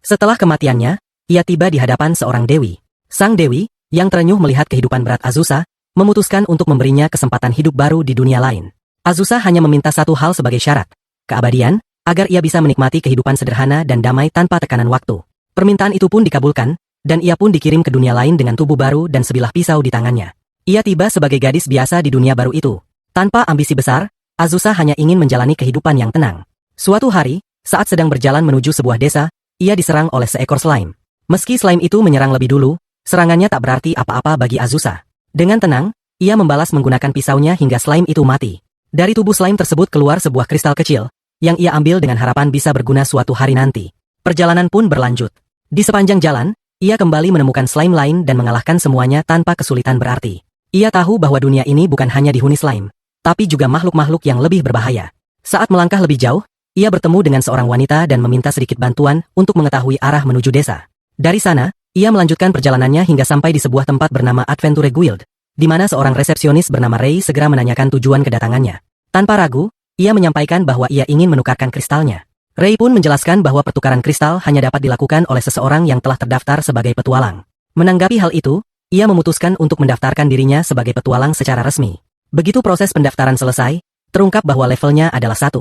Setelah kematiannya, ia tiba di hadapan seorang dewi. Sang dewi, yang terenyuh melihat kehidupan berat Azusa, memutuskan untuk memberinya kesempatan hidup baru di dunia lain. Azusa hanya meminta satu hal sebagai syarat, keabadian, agar ia bisa menikmati kehidupan sederhana dan damai tanpa tekanan waktu. Permintaan itu pun dikabulkan, dan ia pun dikirim ke dunia lain dengan tubuh baru dan sebilah pisau di tangannya. Ia tiba sebagai gadis biasa di dunia baru itu. Tanpa ambisi besar, Azusa hanya ingin menjalani kehidupan yang tenang. Suatu hari, saat sedang berjalan menuju sebuah desa, ia diserang oleh seekor slime. Meski slime itu menyerang lebih dulu, serangannya tak berarti apa-apa bagi Azusa. Dengan tenang, ia membalas menggunakan pisaunya hingga slime itu mati. Dari tubuh slime tersebut keluar sebuah kristal kecil, yang ia ambil dengan harapan bisa berguna suatu hari nanti. Perjalanan pun berlanjut. Di sepanjang jalan, ia kembali menemukan slime lain dan mengalahkan semuanya tanpa kesulitan berarti. Ia tahu bahwa dunia ini bukan hanya dihuni slime, tapi juga makhluk-makhluk yang lebih berbahaya. Saat melangkah lebih jauh, ia bertemu dengan seorang wanita dan meminta sedikit bantuan untuk mengetahui arah menuju desa. Dari sana, ia melanjutkan perjalanannya hingga sampai di sebuah tempat bernama Adventure Guild, di mana seorang resepsionis bernama Ray segera menanyakan tujuan kedatangannya. Tanpa ragu, ia menyampaikan bahwa ia ingin menukarkan kristalnya. Ray pun menjelaskan bahwa pertukaran kristal hanya dapat dilakukan oleh seseorang yang telah terdaftar sebagai petualang. Menanggapi hal itu, ia memutuskan untuk mendaftarkan dirinya sebagai petualang secara resmi. Begitu proses pendaftaran selesai, terungkap bahwa levelnya adalah 1.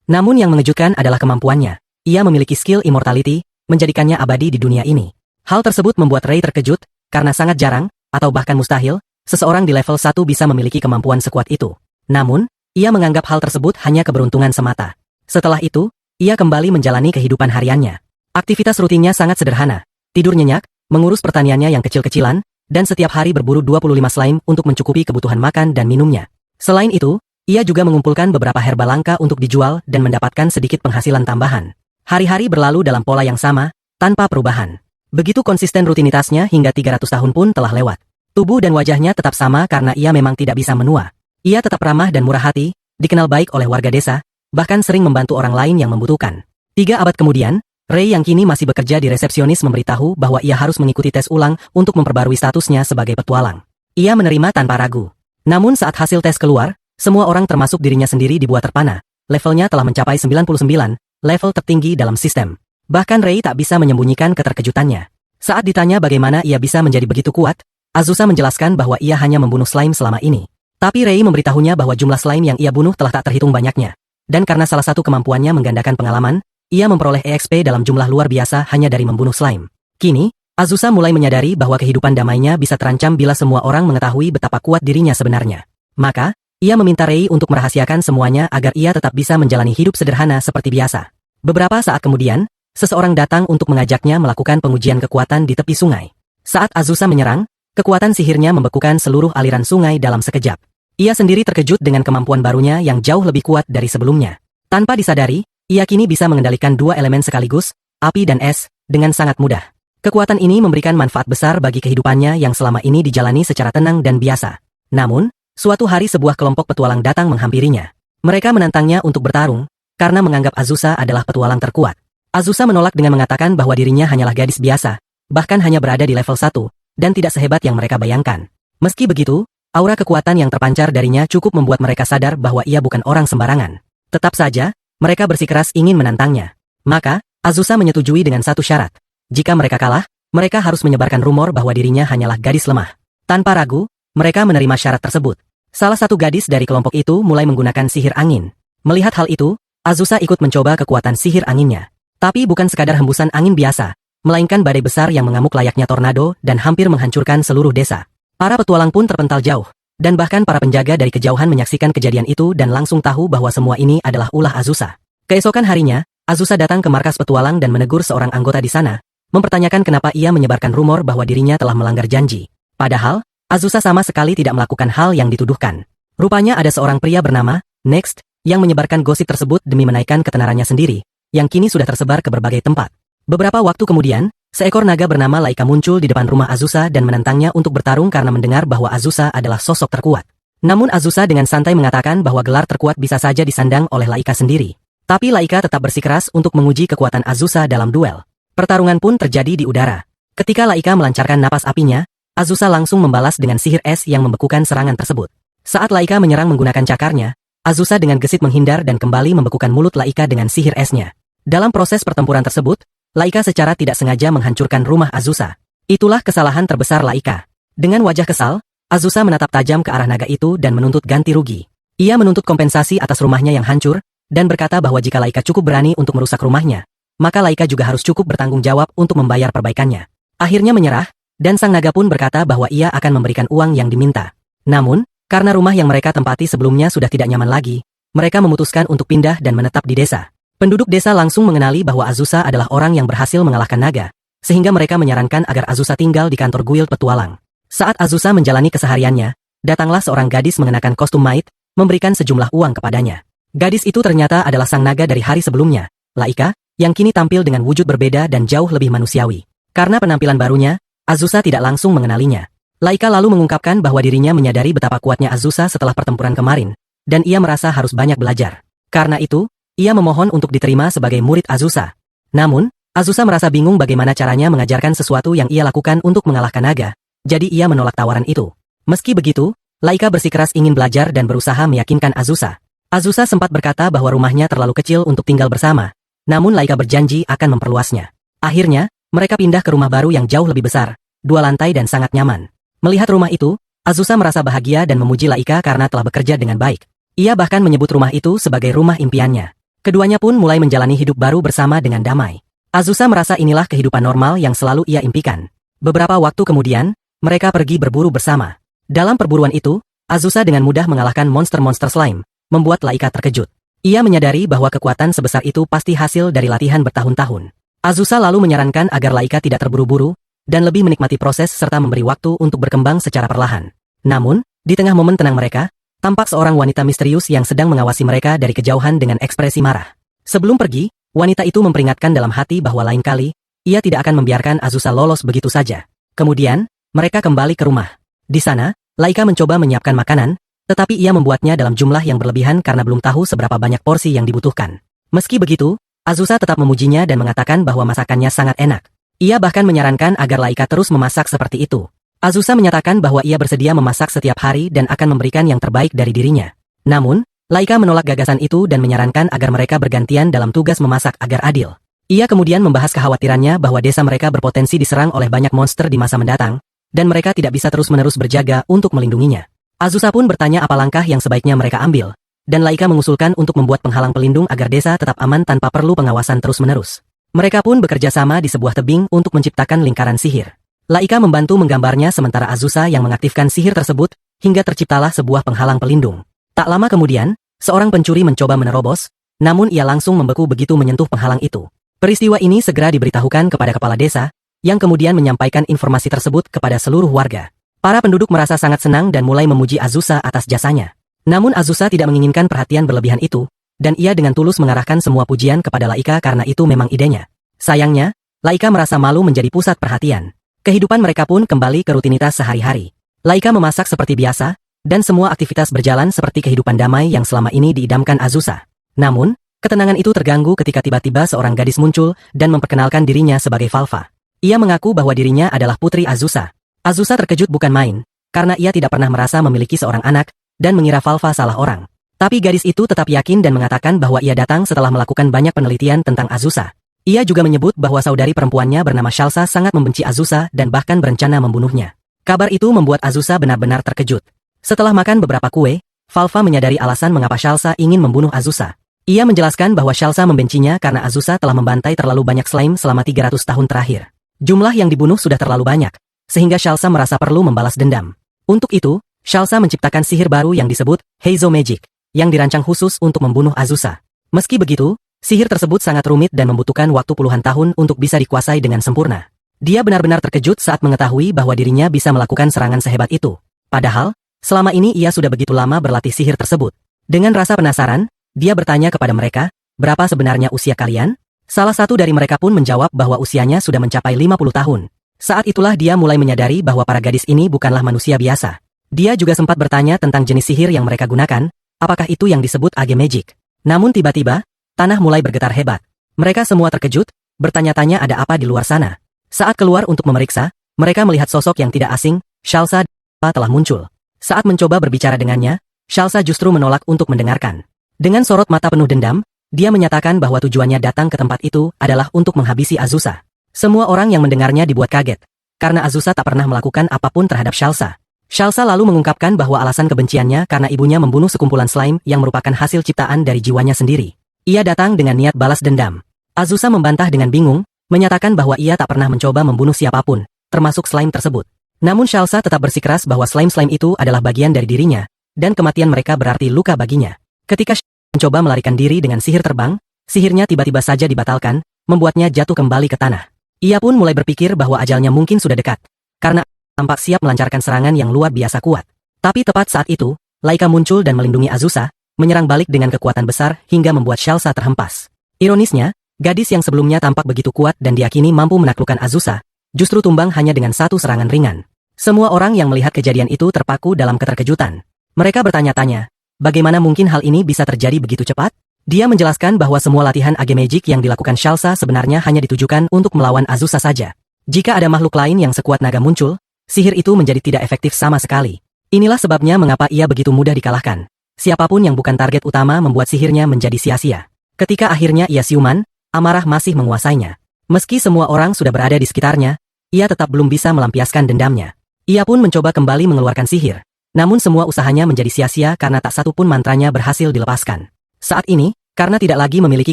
Namun yang mengejutkan adalah kemampuannya. Ia memiliki skill immortality, menjadikannya abadi di dunia ini. Hal tersebut membuat Ray terkejut, karena sangat jarang, atau bahkan mustahil, seseorang di level 1 bisa memiliki kemampuan sekuat itu. Namun, ia menganggap hal tersebut hanya keberuntungan semata. Setelah itu, ia kembali menjalani kehidupan hariannya. Aktivitas rutinnya sangat sederhana, tidur nyenyak, mengurus pertaniannya yang kecil-kecilan, dan setiap hari berburu 25 slime untuk mencukupi kebutuhan makan dan minumnya. Selain itu, ia juga mengumpulkan beberapa herba langka untuk dijual dan mendapatkan sedikit penghasilan tambahan. Hari-hari berlalu dalam pola yang sama, tanpa perubahan. Begitu konsisten rutinitasnya hingga 300 tahun pun telah lewat. Tubuh dan wajahnya tetap sama karena ia memang tidak bisa menua. Ia tetap ramah dan murah hati, dikenal baik oleh warga desa, bahkan sering membantu orang lain yang membutuhkan. 3 abad kemudian, Ray yang kini masih bekerja di resepsionis memberitahu bahwa ia harus mengikuti tes ulang untuk memperbarui statusnya sebagai petualang. Ia menerima tanpa ragu. Namun saat hasil tes keluar, semua orang termasuk dirinya sendiri dibuat terpana. Levelnya telah mencapai 99, level tertinggi dalam sistem. Bahkan Ray tak bisa menyembunyikan keterkejutannya. Saat ditanya bagaimana ia bisa menjadi begitu kuat, Azusa menjelaskan bahwa ia hanya membunuh slime selama ini. Tapi Ray memberitahunya bahwa jumlah slime yang ia bunuh telah tak terhitung banyaknya. Dan karena salah satu kemampuannya menggandakan pengalaman, ia memperoleh EXP dalam jumlah luar biasa hanya dari membunuh slime. Kini, Azusa mulai menyadari bahwa kehidupan damainya bisa terancam bila semua orang mengetahui betapa kuat dirinya sebenarnya. Maka, ia meminta Ray untuk merahasiakan semuanya agar ia tetap bisa menjalani hidup sederhana seperti biasa. Beberapa saat kemudian, seseorang datang untuk mengajaknya melakukan pengujian kekuatan di tepi sungai. Saat Azusa menyerang, kekuatan sihirnya membekukan seluruh aliran sungai dalam sekejap. Ia sendiri terkejut dengan kemampuan barunya yang jauh lebih kuat dari sebelumnya. Tanpa disadari, ia kini bisa mengendalikan 2 elemen sekaligus, api dan es, dengan sangat mudah. Kekuatan ini memberikan manfaat besar bagi kehidupannya yang selama ini dijalani secara tenang dan biasa. Namun, suatu hari sebuah kelompok petualang datang menghampirinya. Mereka menantangnya untuk bertarung, karena menganggap Azusa adalah petualang terkuat. Azusa menolak dengan mengatakan bahwa dirinya hanyalah gadis biasa, bahkan hanya berada di level 1, dan tidak sehebat yang mereka bayangkan. Meski begitu, aura kekuatan yang terpancar darinya cukup membuat mereka sadar bahwa ia bukan orang sembarangan. Tetap saja, mereka bersikeras ingin menantangnya. Maka, Azusa menyetujui dengan satu syarat. Jika mereka kalah, mereka harus menyebarkan rumor bahwa dirinya hanyalah gadis lemah. Tanpa ragu, mereka menerima syarat tersebut. Salah satu gadis dari kelompok itu mulai menggunakan sihir angin. Melihat hal itu, Azusa ikut mencoba kekuatan sihir anginnya. Tapi bukan sekadar hembusan angin biasa, melainkan badai besar yang mengamuk layaknya tornado dan hampir menghancurkan seluruh desa. Para petualang pun terpental jauh, dan bahkan para penjaga dari kejauhan menyaksikan kejadian itu dan langsung tahu bahwa semua ini adalah ulah Azusa. Keesokan harinya, Azusa datang ke markas petualang dan menegur seorang anggota di sana, mempertanyakan kenapa ia menyebarkan rumor bahwa dirinya telah melanggar janji. Padahal, Azusa sama sekali tidak melakukan hal yang dituduhkan. Rupanya ada seorang pria bernama Next yang menyebarkan gosip tersebut demi menaikkan ketenarannya sendiri, yang kini sudah tersebar ke berbagai tempat. Beberapa waktu kemudian, seekor naga bernama Laika muncul di depan rumah Azusa dan menantangnya untuk bertarung karena mendengar bahwa Azusa adalah sosok terkuat. Namun Azusa dengan santai mengatakan bahwa gelar terkuat bisa saja disandang oleh Laika sendiri. Tapi Laika tetap bersikeras untuk menguji kekuatan Azusa dalam duel. Pertarungan pun terjadi di udara. Ketika Laika melancarkan napas apinya, Azusa langsung membalas dengan sihir es yang membekukan serangan tersebut. Saat Laika menyerang menggunakan cakarnya, Azusa dengan gesit menghindar dan kembali membekukan mulut Laika dengan sihir esnya. Dalam proses pertempuran tersebut, Laika secara tidak sengaja menghancurkan rumah Azusa. Itulah kesalahan terbesar Laika. Dengan wajah kesal, Azusa menatap tajam ke arah naga itu dan menuntut ganti rugi. Ia menuntut kompensasi atas rumahnya yang hancur, dan berkata bahwa jika Laika cukup berani untuk merusak rumahnya, maka Laika juga harus cukup bertanggung jawab untuk membayar perbaikannya. Akhirnya menyerah, dan sang naga pun berkata bahwa ia akan memberikan uang yang diminta. Namun, karena rumah yang mereka tempati sebelumnya sudah tidak nyaman lagi, mereka memutuskan untuk pindah dan menetap di desa. Penduduk desa langsung mengenali bahwa Azusa adalah orang yang berhasil mengalahkan naga, sehingga mereka menyarankan agar Azusa tinggal di kantor guild petualang. Saat Azusa menjalani kesehariannya, datanglah seorang gadis mengenakan kostum maid, memberikan sejumlah uang kepadanya. Gadis itu ternyata adalah sang naga dari hari sebelumnya, Laika, yang kini tampil dengan wujud berbeda dan jauh lebih manusiawi. Karena penampilan barunya, Azusa tidak langsung mengenalinya. Laika lalu mengungkapkan bahwa dirinya menyadari betapa kuatnya Azusa setelah pertempuran kemarin, dan ia merasa harus banyak belajar. Karena itu, ia memohon untuk diterima sebagai murid Azusa. Namun, Azusa merasa bingung bagaimana caranya mengajarkan sesuatu yang ia lakukan untuk mengalahkan naga, jadi ia menolak tawaran itu. Meski begitu, Laika bersikeras ingin belajar dan berusaha meyakinkan Azusa. Azusa sempat berkata bahwa rumahnya terlalu kecil untuk tinggal bersama, namun Laika berjanji akan memperluasnya. Akhirnya, mereka pindah ke rumah baru yang jauh lebih besar, 2 lantai dan sangat nyaman. Melihat rumah itu, Azusa merasa bahagia dan memuji Laika karena telah bekerja dengan baik. Ia bahkan menyebut rumah itu sebagai rumah impiannya. Keduanya pun mulai menjalani hidup baru bersama dengan damai. Azusa merasa inilah kehidupan normal yang selalu ia impikan. Beberapa waktu kemudian, mereka pergi berburu bersama. Dalam perburuan itu, Azusa dengan mudah mengalahkan monster-monster slime, membuat Laika terkejut. Ia menyadari bahwa kekuatan sebesar itu pasti hasil dari latihan bertahun-tahun. Azusa lalu menyarankan agar Laika tidak terburu-buru, dan lebih menikmati proses serta memberi waktu untuk berkembang secara perlahan. Namun, di tengah momen tenang mereka, tampak seorang wanita misterius yang sedang mengawasi mereka dari kejauhan dengan ekspresi marah. Sebelum pergi, wanita itu memperingatkan dalam hati bahwa lain kali, ia tidak akan membiarkan Azusa lolos begitu saja. Kemudian, mereka kembali ke rumah. Di sana, Laika mencoba menyiapkan makanan, tetapi ia membuatnya dalam jumlah yang berlebihan karena belum tahu seberapa banyak porsi yang dibutuhkan. Meski begitu, Azusa tetap memujinya dan mengatakan bahwa masakannya sangat enak. Ia bahkan menyarankan agar Laika terus memasak seperti itu. Azusa menyatakan bahwa ia bersedia memasak setiap hari dan akan memberikan yang terbaik dari dirinya. Namun, Laika menolak gagasan itu dan menyarankan agar mereka bergantian dalam tugas memasak agar adil. Ia kemudian membahas kekhawatirannya bahwa desa mereka berpotensi diserang oleh banyak monster di masa mendatang, dan mereka tidak bisa terus-menerus berjaga untuk melindunginya. Azusa pun bertanya apa langkah yang sebaiknya mereka ambil, dan Laika mengusulkan untuk membuat penghalang pelindung agar desa tetap aman tanpa perlu pengawasan terus-menerus. Mereka pun bekerja sama di sebuah tebing untuk menciptakan lingkaran sihir. Laika membantu menggambarnya sementara Azusa yang mengaktifkan sihir tersebut, hingga terciptalah sebuah penghalang pelindung. Tak lama kemudian, seorang pencuri mencoba menerobos, namun ia langsung membeku begitu menyentuh penghalang itu. Peristiwa ini segera diberitahukan kepada kepala desa, yang kemudian menyampaikan informasi tersebut kepada seluruh warga. Para penduduk merasa sangat senang dan mulai memuji Azusa atas jasanya. Namun Azusa tidak menginginkan perhatian berlebihan itu, dan ia dengan tulus mengarahkan semua pujian kepada Laika karena itu memang idenya. Sayangnya, Laika merasa malu menjadi pusat perhatian. Kehidupan mereka pun kembali ke rutinitas sehari-hari. Laika memasak seperti biasa, dan semua aktivitas berjalan seperti kehidupan damai yang selama ini diidamkan Azusa. Namun, ketenangan itu terganggu ketika tiba-tiba seorang gadis muncul dan memperkenalkan dirinya sebagai Falfa. Ia mengaku bahwa dirinya adalah putri Azusa. Azusa terkejut bukan main, karena ia tidak pernah merasa memiliki seorang anak, dan mengira Falfa salah orang. Tapi gadis itu tetap yakin dan mengatakan bahwa ia datang setelah melakukan banyak penelitian tentang Azusa. Ia juga menyebut bahwa saudari perempuannya bernama Shalsa sangat membenci Azusa dan bahkan berencana membunuhnya. Kabar itu membuat Azusa benar-benar terkejut. Setelah makan beberapa kue, Falfa menyadari alasan mengapa Shalsa ingin membunuh Azusa. Ia menjelaskan bahwa Shalsa membencinya karena Azusa telah membantai terlalu banyak slime selama 300 tahun terakhir. Jumlah yang dibunuh sudah terlalu banyak, sehingga Shalsa merasa perlu membalas dendam. Untuk itu, Shalsa menciptakan sihir baru yang disebut Heizo Magic, yang dirancang khusus untuk membunuh Azusa. Meski begitu, sihir tersebut sangat rumit dan membutuhkan waktu puluhan tahun untuk bisa dikuasai dengan sempurna. Dia benar-benar terkejut saat mengetahui bahwa dirinya bisa melakukan serangan sehebat itu. Padahal, selama ini ia sudah begitu lama berlatih sihir tersebut. Dengan rasa penasaran, dia bertanya kepada mereka, berapa sebenarnya usia kalian? Salah satu dari mereka pun menjawab bahwa usianya sudah mencapai 50 tahun. Saat itulah dia mulai menyadari bahwa para gadis ini bukanlah manusia biasa. Dia juga sempat bertanya tentang jenis sihir yang mereka gunakan, apakah itu yang disebut Age Magic. Namun tiba-tiba, tanah mulai bergetar hebat. Mereka semua terkejut, bertanya-tanya ada apa di luar sana. Saat keluar untuk memeriksa, mereka melihat sosok yang tidak asing, Shalsa telah muncul. Saat mencoba berbicara dengannya, Shalsa justru menolak untuk mendengarkan. Dengan sorot mata penuh dendam, Dia menyatakan bahwa tujuannya datang ke tempat itu adalah untuk menghabisi Azusa. Semua orang yang mendengarnya dibuat kaget, karena Azusa tak pernah melakukan apapun terhadap Shalsa. Shalsa lalu mengungkapkan bahwa alasan kebenciannya karena ibunya membunuh sekumpulan slime yang merupakan hasil ciptaan dari jiwanya sendiri. Ia datang dengan niat balas dendam. Azusa membantah dengan bingung, menyatakan bahwa ia tak pernah mencoba membunuh siapapun, termasuk slime tersebut. Namun Shalsa tetap bersikeras bahwa slime-slime itu adalah bagian dari dirinya, dan kematian mereka berarti luka baginya. Ketika Shalsa mencoba melarikan diri dengan sihir terbang, sihirnya tiba-tiba saja dibatalkan, membuatnya jatuh kembali ke tanah. Ia pun mulai berpikir bahwa ajalnya mungkin sudah dekat, karena tampak siap melancarkan serangan yang luar biasa kuat. Tapi tepat saat itu, Laika muncul dan melindungi Azusa, menyerang balik dengan kekuatan besar hingga membuat Shalsa terhempas. Ironisnya, gadis yang sebelumnya tampak begitu kuat dan diyakini mampu menaklukkan Azusa, justru tumbang hanya dengan satu serangan ringan. Semua orang yang melihat kejadian itu terpaku dalam keterkejutan. Mereka bertanya-tanya, bagaimana mungkin hal ini bisa terjadi begitu cepat? Dia menjelaskan bahwa semua latihan age magic yang dilakukan Shalsa sebenarnya hanya ditujukan untuk melawan Azusa saja. Jika ada makhluk lain yang sekuat naga muncul, sihir itu menjadi tidak efektif sama sekali. Inilah sebabnya mengapa ia begitu mudah dikalahkan. Siapapun yang bukan target utama membuat sihirnya menjadi sia-sia. Ketika akhirnya ia siuman, amarah masih menguasainya. Meski semua orang sudah berada di sekitarnya, ia tetap belum bisa melampiaskan dendamnya. Ia pun mencoba kembali mengeluarkan sihir. Namun semua usahanya menjadi sia-sia karena tak satu pun mantranya berhasil dilepaskan. Saat ini, karena tidak lagi memiliki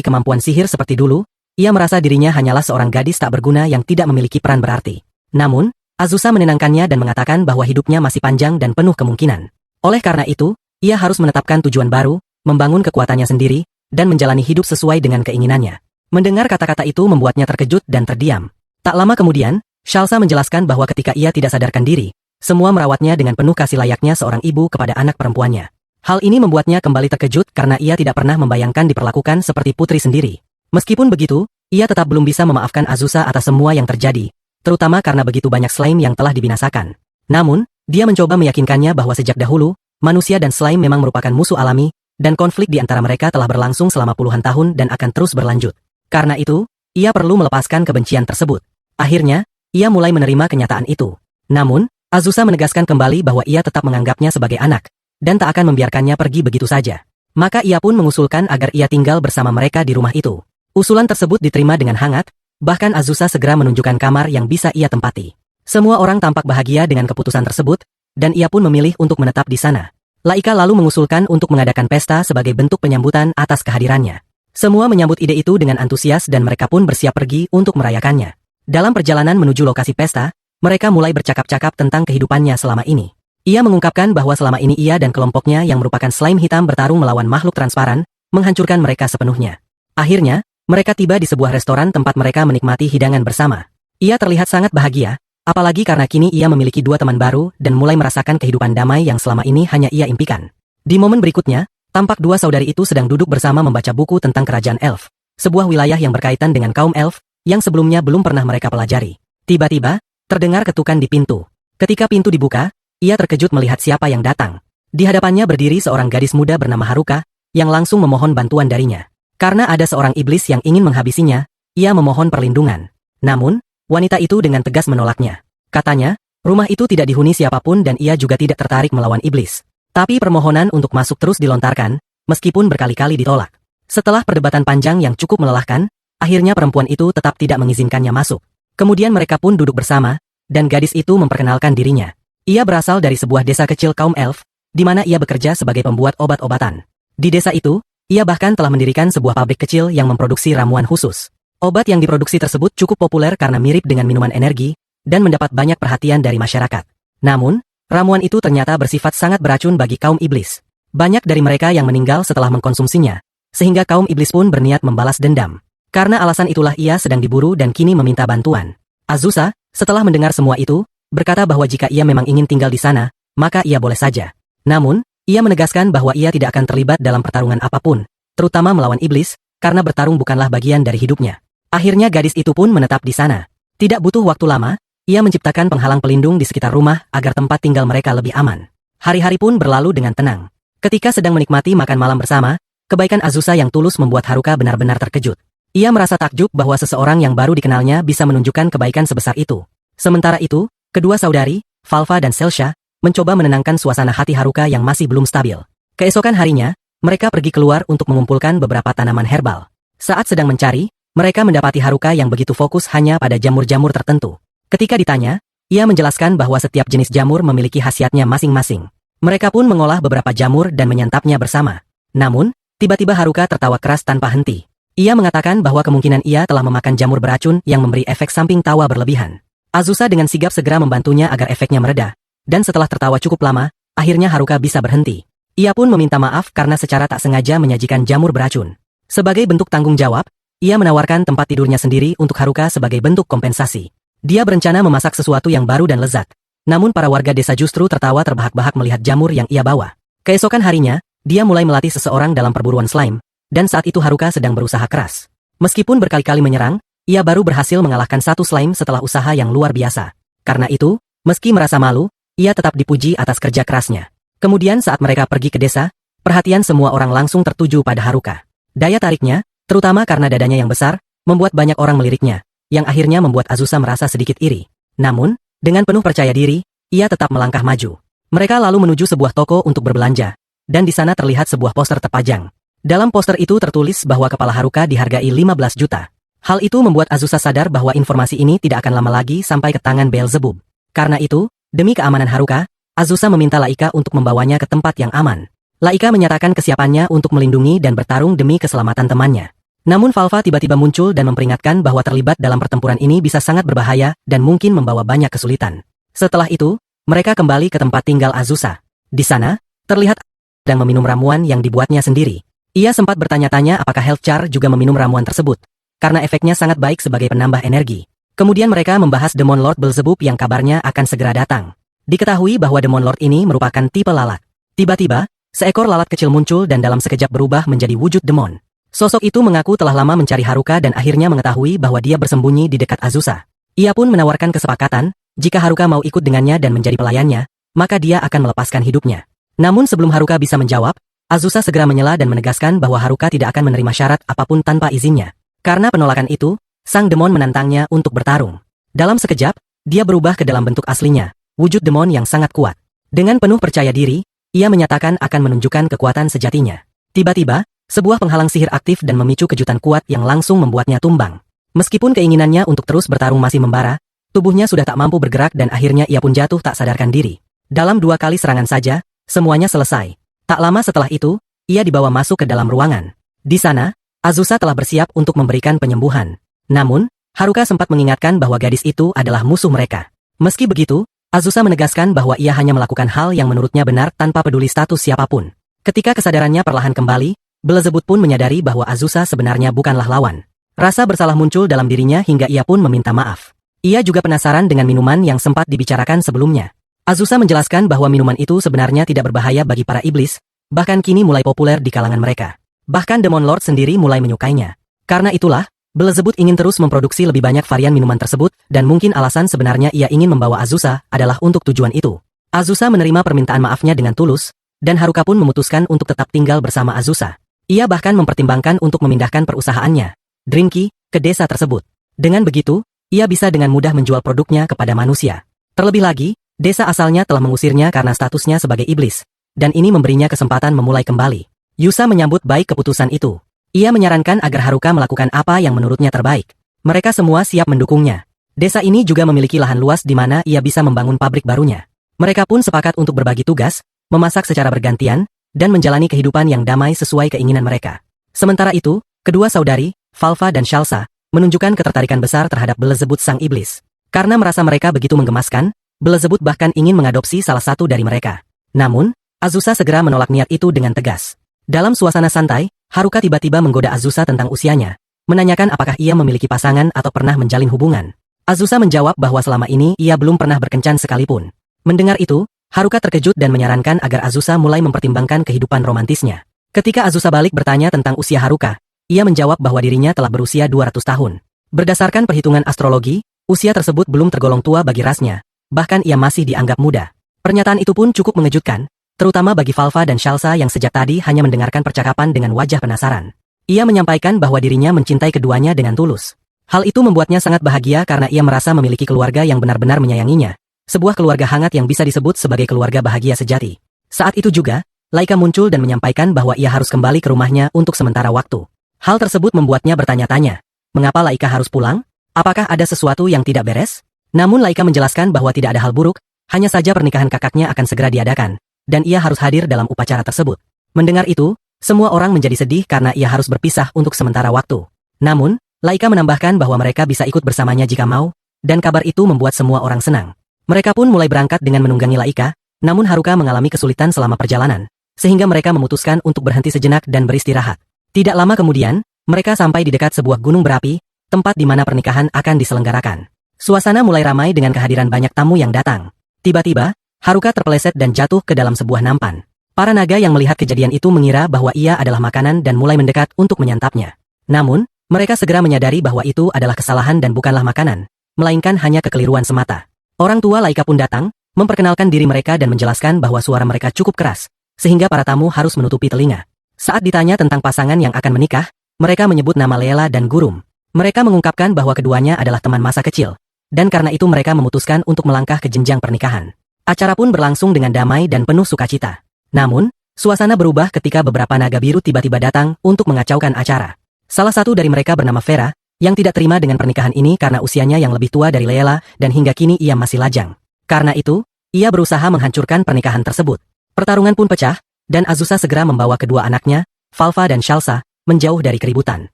kemampuan sihir seperti dulu, ia merasa dirinya hanyalah seorang gadis tak berguna yang tidak memiliki peran berarti. Namun, Azusa menenangkannya dan mengatakan bahwa hidupnya masih panjang dan penuh kemungkinan. Oleh karena itu, ia harus menetapkan tujuan baru, membangun kekuatannya sendiri, dan menjalani hidup sesuai dengan keinginannya. Mendengar kata-kata itu membuatnya terkejut dan terdiam. Tak lama kemudian, Shalsa menjelaskan bahwa ketika ia tidak sadarkan diri, semua merawatnya dengan penuh kasih layaknya seorang ibu kepada anak perempuannya. Hal ini membuatnya kembali terkejut karena ia tidak pernah membayangkan diperlakukan seperti putri sendiri. Meskipun begitu, ia tetap belum bisa memaafkan Azusa atas semua yang terjadi, terutama karena begitu banyak slime yang telah dibinasakan. Namun, dia mencoba meyakinkannya bahwa sejak dahulu, manusia dan slime memang merupakan musuh alami, dan konflik di antara mereka telah berlangsung selama puluhan tahun dan akan terus berlanjut. Karena itu, ia perlu melepaskan kebencian tersebut. Akhirnya, ia mulai menerima kenyataan itu. Namun, Azusa menegaskan kembali bahwa ia tetap menganggapnya sebagai anak, dan tak akan membiarkannya pergi begitu saja. Maka ia pun mengusulkan agar ia tinggal bersama mereka di rumah itu. Usulan tersebut diterima dengan hangat, bahkan Azusa segera menunjukkan kamar yang bisa ia tempati. Semua orang tampak bahagia dengan keputusan tersebut, dan ia pun memilih untuk menetap di sana. Laika lalu mengusulkan untuk mengadakan pesta sebagai bentuk penyambutan atas kehadirannya. Semua menyambut ide itu dengan antusias dan mereka pun bersiap pergi untuk merayakannya. Dalam perjalanan menuju lokasi pesta, mereka mulai bercakap-cakap tentang kehidupannya selama ini. Ia mengungkapkan bahwa selama ini ia dan kelompoknya yang merupakan slime hitam bertarung melawan makhluk transparan, menghancurkan mereka sepenuhnya. Akhirnya, mereka tiba di sebuah restoran tempat mereka menikmati hidangan bersama. Ia terlihat sangat bahagia, apalagi karena kini ia memiliki dua teman baru dan mulai merasakan kehidupan damai yang selama ini hanya ia impikan. Di momen berikutnya, tampak dua saudari itu sedang duduk bersama membaca buku tentang kerajaan elf, sebuah wilayah yang berkaitan dengan kaum elf, yang sebelumnya belum pernah mereka pelajari. Tiba-tiba, terdengar ketukan di pintu. Ketika pintu dibuka, ia terkejut melihat siapa yang datang. Di hadapannya berdiri seorang gadis muda bernama Haruka, yang langsung memohon bantuan darinya. Karena ada seorang iblis yang ingin menghabisinya, ia memohon perlindungan. Namun, wanita itu dengan tegas menolaknya. Katanya, rumah itu tidak dihuni siapapun dan ia juga tidak tertarik melawan iblis. Tapi permohonan untuk masuk terus dilontarkan, meskipun berkali-kali ditolak. Setelah perdebatan panjang yang cukup melelahkan, akhirnya perempuan itu tetap tidak mengizinkannya masuk. Kemudian mereka pun duduk bersama, dan gadis itu memperkenalkan dirinya. Ia berasal dari sebuah desa kecil kaum elf, di mana ia bekerja sebagai pembuat obat-obatan. Di desa itu, ia bahkan telah mendirikan sebuah pabrik kecil yang memproduksi ramuan khusus. Obat yang diproduksi tersebut cukup populer karena mirip dengan minuman energi, dan mendapat banyak perhatian dari masyarakat. Namun, ramuan itu ternyata bersifat sangat beracun bagi kaum iblis. Banyak dari mereka yang meninggal setelah mengkonsumsinya, sehingga kaum iblis pun berniat membalas dendam. Karena alasan itulah ia sedang diburu dan kini meminta bantuan. Azusa, setelah mendengar semua itu, berkata bahwa jika ia memang ingin tinggal di sana, maka ia boleh saja. Namun, ia menegaskan bahwa ia tidak akan terlibat dalam pertarungan apapun, terutama melawan iblis, karena bertarung bukanlah bagian dari hidupnya. Akhirnya gadis itu pun menetap di sana. Tidak butuh waktu lama, ia menciptakan penghalang pelindung di sekitar rumah agar tempat tinggal mereka lebih aman. Hari-hari pun berlalu dengan tenang. Ketika sedang menikmati makan malam bersama, kebaikan Azusa yang tulus membuat Haruka benar-benar terkejut. Ia merasa takjub bahwa seseorang yang baru dikenalnya bisa menunjukkan kebaikan sebesar itu. Sementara itu, kedua saudari, Falva dan Selsha, mencoba menenangkan suasana hati Haruka yang masih belum stabil. Keesokan harinya, mereka pergi keluar untuk mengumpulkan beberapa tanaman herbal. Saat sedang mencari, mereka mendapati Haruka yang begitu fokus hanya pada jamur-jamur tertentu. Ketika ditanya, ia menjelaskan bahwa setiap jenis jamur memiliki khasiatnya masing-masing. Mereka pun mengolah beberapa jamur dan menyantapnya bersama. Namun, tiba-tiba Haruka tertawa keras tanpa henti. Ia mengatakan bahwa kemungkinan ia telah memakan jamur beracun yang memberi efek samping tawa berlebihan. Azusa dengan sigap segera membantunya agar efeknya mereda. Dan setelah tertawa cukup lama, akhirnya Haruka bisa berhenti. Ia pun meminta maaf karena secara tak sengaja menyajikan jamur beracun. Sebagai bentuk tanggung jawab, ia menawarkan tempat tidurnya sendiri untuk Haruka sebagai bentuk kompensasi. Dia berencana memasak sesuatu yang baru dan lezat. Namun para warga desa justru tertawa terbahak-bahak melihat jamur yang ia bawa. Keesokan harinya, dia mulai melatih seseorang dalam perburuan slime, dan saat itu Haruka sedang berusaha keras. Meskipun berkali-kali menyerang, ia baru berhasil mengalahkan satu slime setelah usaha yang luar biasa. Karena itu, meski merasa malu, ia tetap dipuji atas kerja kerasnya. Kemudian saat mereka pergi ke desa, perhatian semua orang langsung tertuju pada Haruka. Daya tariknya, terutama karena dadanya yang besar, membuat banyak orang meliriknya, yang akhirnya membuat Azusa merasa sedikit iri. Namun, dengan penuh percaya diri, ia tetap melangkah maju. Mereka lalu menuju sebuah toko untuk berbelanja, dan di sana terlihat sebuah poster terpajang. Dalam poster itu tertulis bahwa kepala Haruka dihargai 15 juta. Hal itu membuat Azusa sadar bahwa informasi ini tidak akan lama lagi sampai ke tangan Beelzebub. Karena itu, demi keamanan Haruka, Azusa meminta Laika untuk membawanya ke tempat yang aman. Laika menyatakan kesiapannya untuk melindungi dan bertarung demi keselamatan temannya. Namun Valva tiba-tiba muncul dan memperingatkan bahwa terlibat dalam pertempuran ini bisa sangat berbahaya dan mungkin membawa banyak kesulitan. Setelah itu, mereka kembali ke tempat tinggal Azusa. Di sana, terlihat sedang meminum ramuan yang dibuatnya sendiri. Ia sempat bertanya-tanya apakah Healthchar juga meminum ramuan tersebut, karena efeknya sangat baik sebagai penambah energi. Kemudian mereka membahas Demon Lord Beelzebub yang kabarnya akan segera datang. Diketahui bahwa Demon Lord ini merupakan tipe lalat. Tiba-tiba, seekor lalat kecil muncul dan dalam sekejap berubah menjadi wujud demon. Sosok itu mengaku telah lama mencari Haruka dan akhirnya mengetahui bahwa dia bersembunyi di dekat Azusa. Ia pun menawarkan kesepakatan, jika Haruka mau ikut dengannya dan menjadi pelayannya, maka dia akan melepaskan hidupnya. Namun sebelum Haruka bisa menjawab, Azusa segera menyela dan menegaskan bahwa Haruka tidak akan menerima syarat apapun tanpa izinnya. Karena penolakan itu, sang demon menantangnya untuk bertarung. Dalam sekejap, dia berubah ke dalam bentuk aslinya, wujud demon yang sangat kuat. Dengan penuh percaya diri, ia menyatakan akan menunjukkan kekuatan sejatinya. Tiba-tiba, sebuah penghalang sihir aktif dan memicu kejutan kuat yang langsung membuatnya tumbang. Meskipun keinginannya untuk terus bertarung masih membara, tubuhnya sudah tak mampu bergerak dan akhirnya ia pun jatuh tak sadarkan diri. Dalam 2 kali serangan saja, semuanya selesai. Tak lama setelah itu, ia dibawa masuk ke dalam ruangan. Di sana, Azusa telah bersiap untuk memberikan penyembuhan. Namun, Haruka sempat mengingatkan bahwa gadis itu adalah musuh mereka. Meski begitu, Azusa menegaskan bahwa ia hanya melakukan hal yang menurutnya benar tanpa peduli status siapapun. Ketika kesadarannya perlahan kembali, Beelzebub pun menyadari bahwa Azusa sebenarnya bukanlah lawan. Rasa bersalah muncul dalam dirinya hingga ia pun meminta maaf. Ia juga penasaran dengan minuman yang sempat dibicarakan sebelumnya. Azusa menjelaskan bahwa minuman itu sebenarnya tidak berbahaya bagi para iblis, bahkan kini mulai populer di kalangan mereka. Bahkan Demon Lord sendiri mulai menyukainya. Karena itulah, Beelzebub ingin terus memproduksi lebih banyak varian minuman tersebut dan mungkin alasan sebenarnya ia ingin membawa Azusa adalah untuk tujuan itu. Azusa menerima permintaan maafnya dengan tulus, dan Haruka pun memutuskan untuk tetap tinggal bersama Azusa. Ia bahkan mempertimbangkan untuk memindahkan perusahaannya, Dreamkey, ke desa tersebut. Dengan begitu, ia bisa dengan mudah menjual produknya kepada manusia. Terlebih lagi, desa asalnya telah mengusirnya karena statusnya sebagai iblis, dan ini memberinya kesempatan memulai kembali. Yusa menyambut baik keputusan itu. Ia menyarankan agar Haruka melakukan apa yang menurutnya terbaik. Mereka semua siap mendukungnya. Desa ini juga memiliki lahan luas di mana ia bisa membangun pabrik barunya. Mereka pun sepakat untuk berbagi tugas, memasak secara bergantian, dan menjalani kehidupan yang damai sesuai keinginan mereka. Sementara itu, kedua saudari, Valva dan Shalsa, menunjukkan ketertarikan besar terhadap Beelzebub sang iblis. Karena merasa mereka begitu menggemaskan, Beelzebub bahkan ingin mengadopsi salah satu dari mereka. Namun, Azusa segera menolak niat itu dengan tegas. Dalam suasana santai, Haruka tiba-tiba menggoda Azusa tentang usianya, menanyakan apakah ia memiliki pasangan atau pernah menjalin hubungan. Azusa menjawab bahwa selama ini ia belum pernah berkencan sekalipun. Mendengar itu, Haruka terkejut dan menyarankan agar Azusa mulai mempertimbangkan kehidupan romantisnya. Ketika Azusa balik bertanya tentang usia Haruka, ia menjawab bahwa dirinya telah berusia 200 tahun. Berdasarkan perhitungan astrologi, usia tersebut belum tergolong tua bagi rasnya, bahkan ia masih dianggap muda. Pernyataan itu pun cukup mengejutkan, terutama bagi Valva dan Shalsa yang sejak tadi hanya mendengarkan percakapan dengan wajah penasaran. Ia menyampaikan bahwa dirinya mencintai keduanya dengan tulus. Hal itu membuatnya sangat bahagia karena ia merasa memiliki keluarga yang benar-benar menyayanginya. Sebuah keluarga hangat yang bisa disebut sebagai keluarga bahagia sejati. Saat itu juga, Laika muncul dan menyampaikan bahwa ia harus kembali ke rumahnya untuk sementara waktu. Hal tersebut membuatnya bertanya-tanya. Mengapa Laika harus pulang? Apakah ada sesuatu yang tidak beres? Namun Laika menjelaskan bahwa tidak ada hal buruk, hanya saja pernikahan kakaknya akan segera diadakan, dan ia harus hadir dalam upacara tersebut. Mendengar itu, semua orang menjadi sedih karena ia harus berpisah untuk sementara waktu. Namun, Laika menambahkan bahwa mereka bisa ikut bersamanya jika mau, dan kabar itu membuat semua orang senang. Mereka pun mulai berangkat dengan menunggangi Laika, namun Haruka mengalami kesulitan selama perjalanan, sehingga mereka memutuskan untuk berhenti sejenak dan beristirahat. Tidak lama kemudian, mereka sampai di dekat sebuah gunung berapi, tempat di mana pernikahan akan diselenggarakan. Suasana mulai ramai dengan kehadiran banyak tamu yang datang. Tiba-tiba, Haruka terpeleset dan jatuh ke dalam sebuah nampan. Para naga yang melihat kejadian itu mengira bahwa ia adalah makanan dan mulai mendekat untuk menyantapnya. Namun, mereka segera menyadari bahwa itu adalah kesalahan dan bukanlah makanan, melainkan hanya kekeliruan semata. Orang tua Laika pun datang, memperkenalkan diri mereka dan menjelaskan bahwa suara mereka cukup keras, sehingga para tamu harus menutupi telinga. Saat ditanya tentang pasangan yang akan menikah, mereka menyebut nama Leela dan Gurum. Mereka mengungkapkan bahwa keduanya adalah teman masa kecil, dan karena itu mereka memutuskan untuk melangkah ke jenjang pernikahan. Acara pun berlangsung dengan damai dan penuh sukacita. Namun, suasana berubah ketika beberapa naga biru tiba-tiba datang untuk mengacaukan acara. Salah satu dari mereka bernama Vera, yang tidak terima dengan pernikahan ini karena usianya yang lebih tua dari Leela dan hingga kini ia masih lajang. Karena itu, ia berusaha menghancurkan pernikahan tersebut. Pertarungan pun pecah, dan Azusa segera membawa kedua anaknya, Falva dan Shalsa, menjauh dari keributan.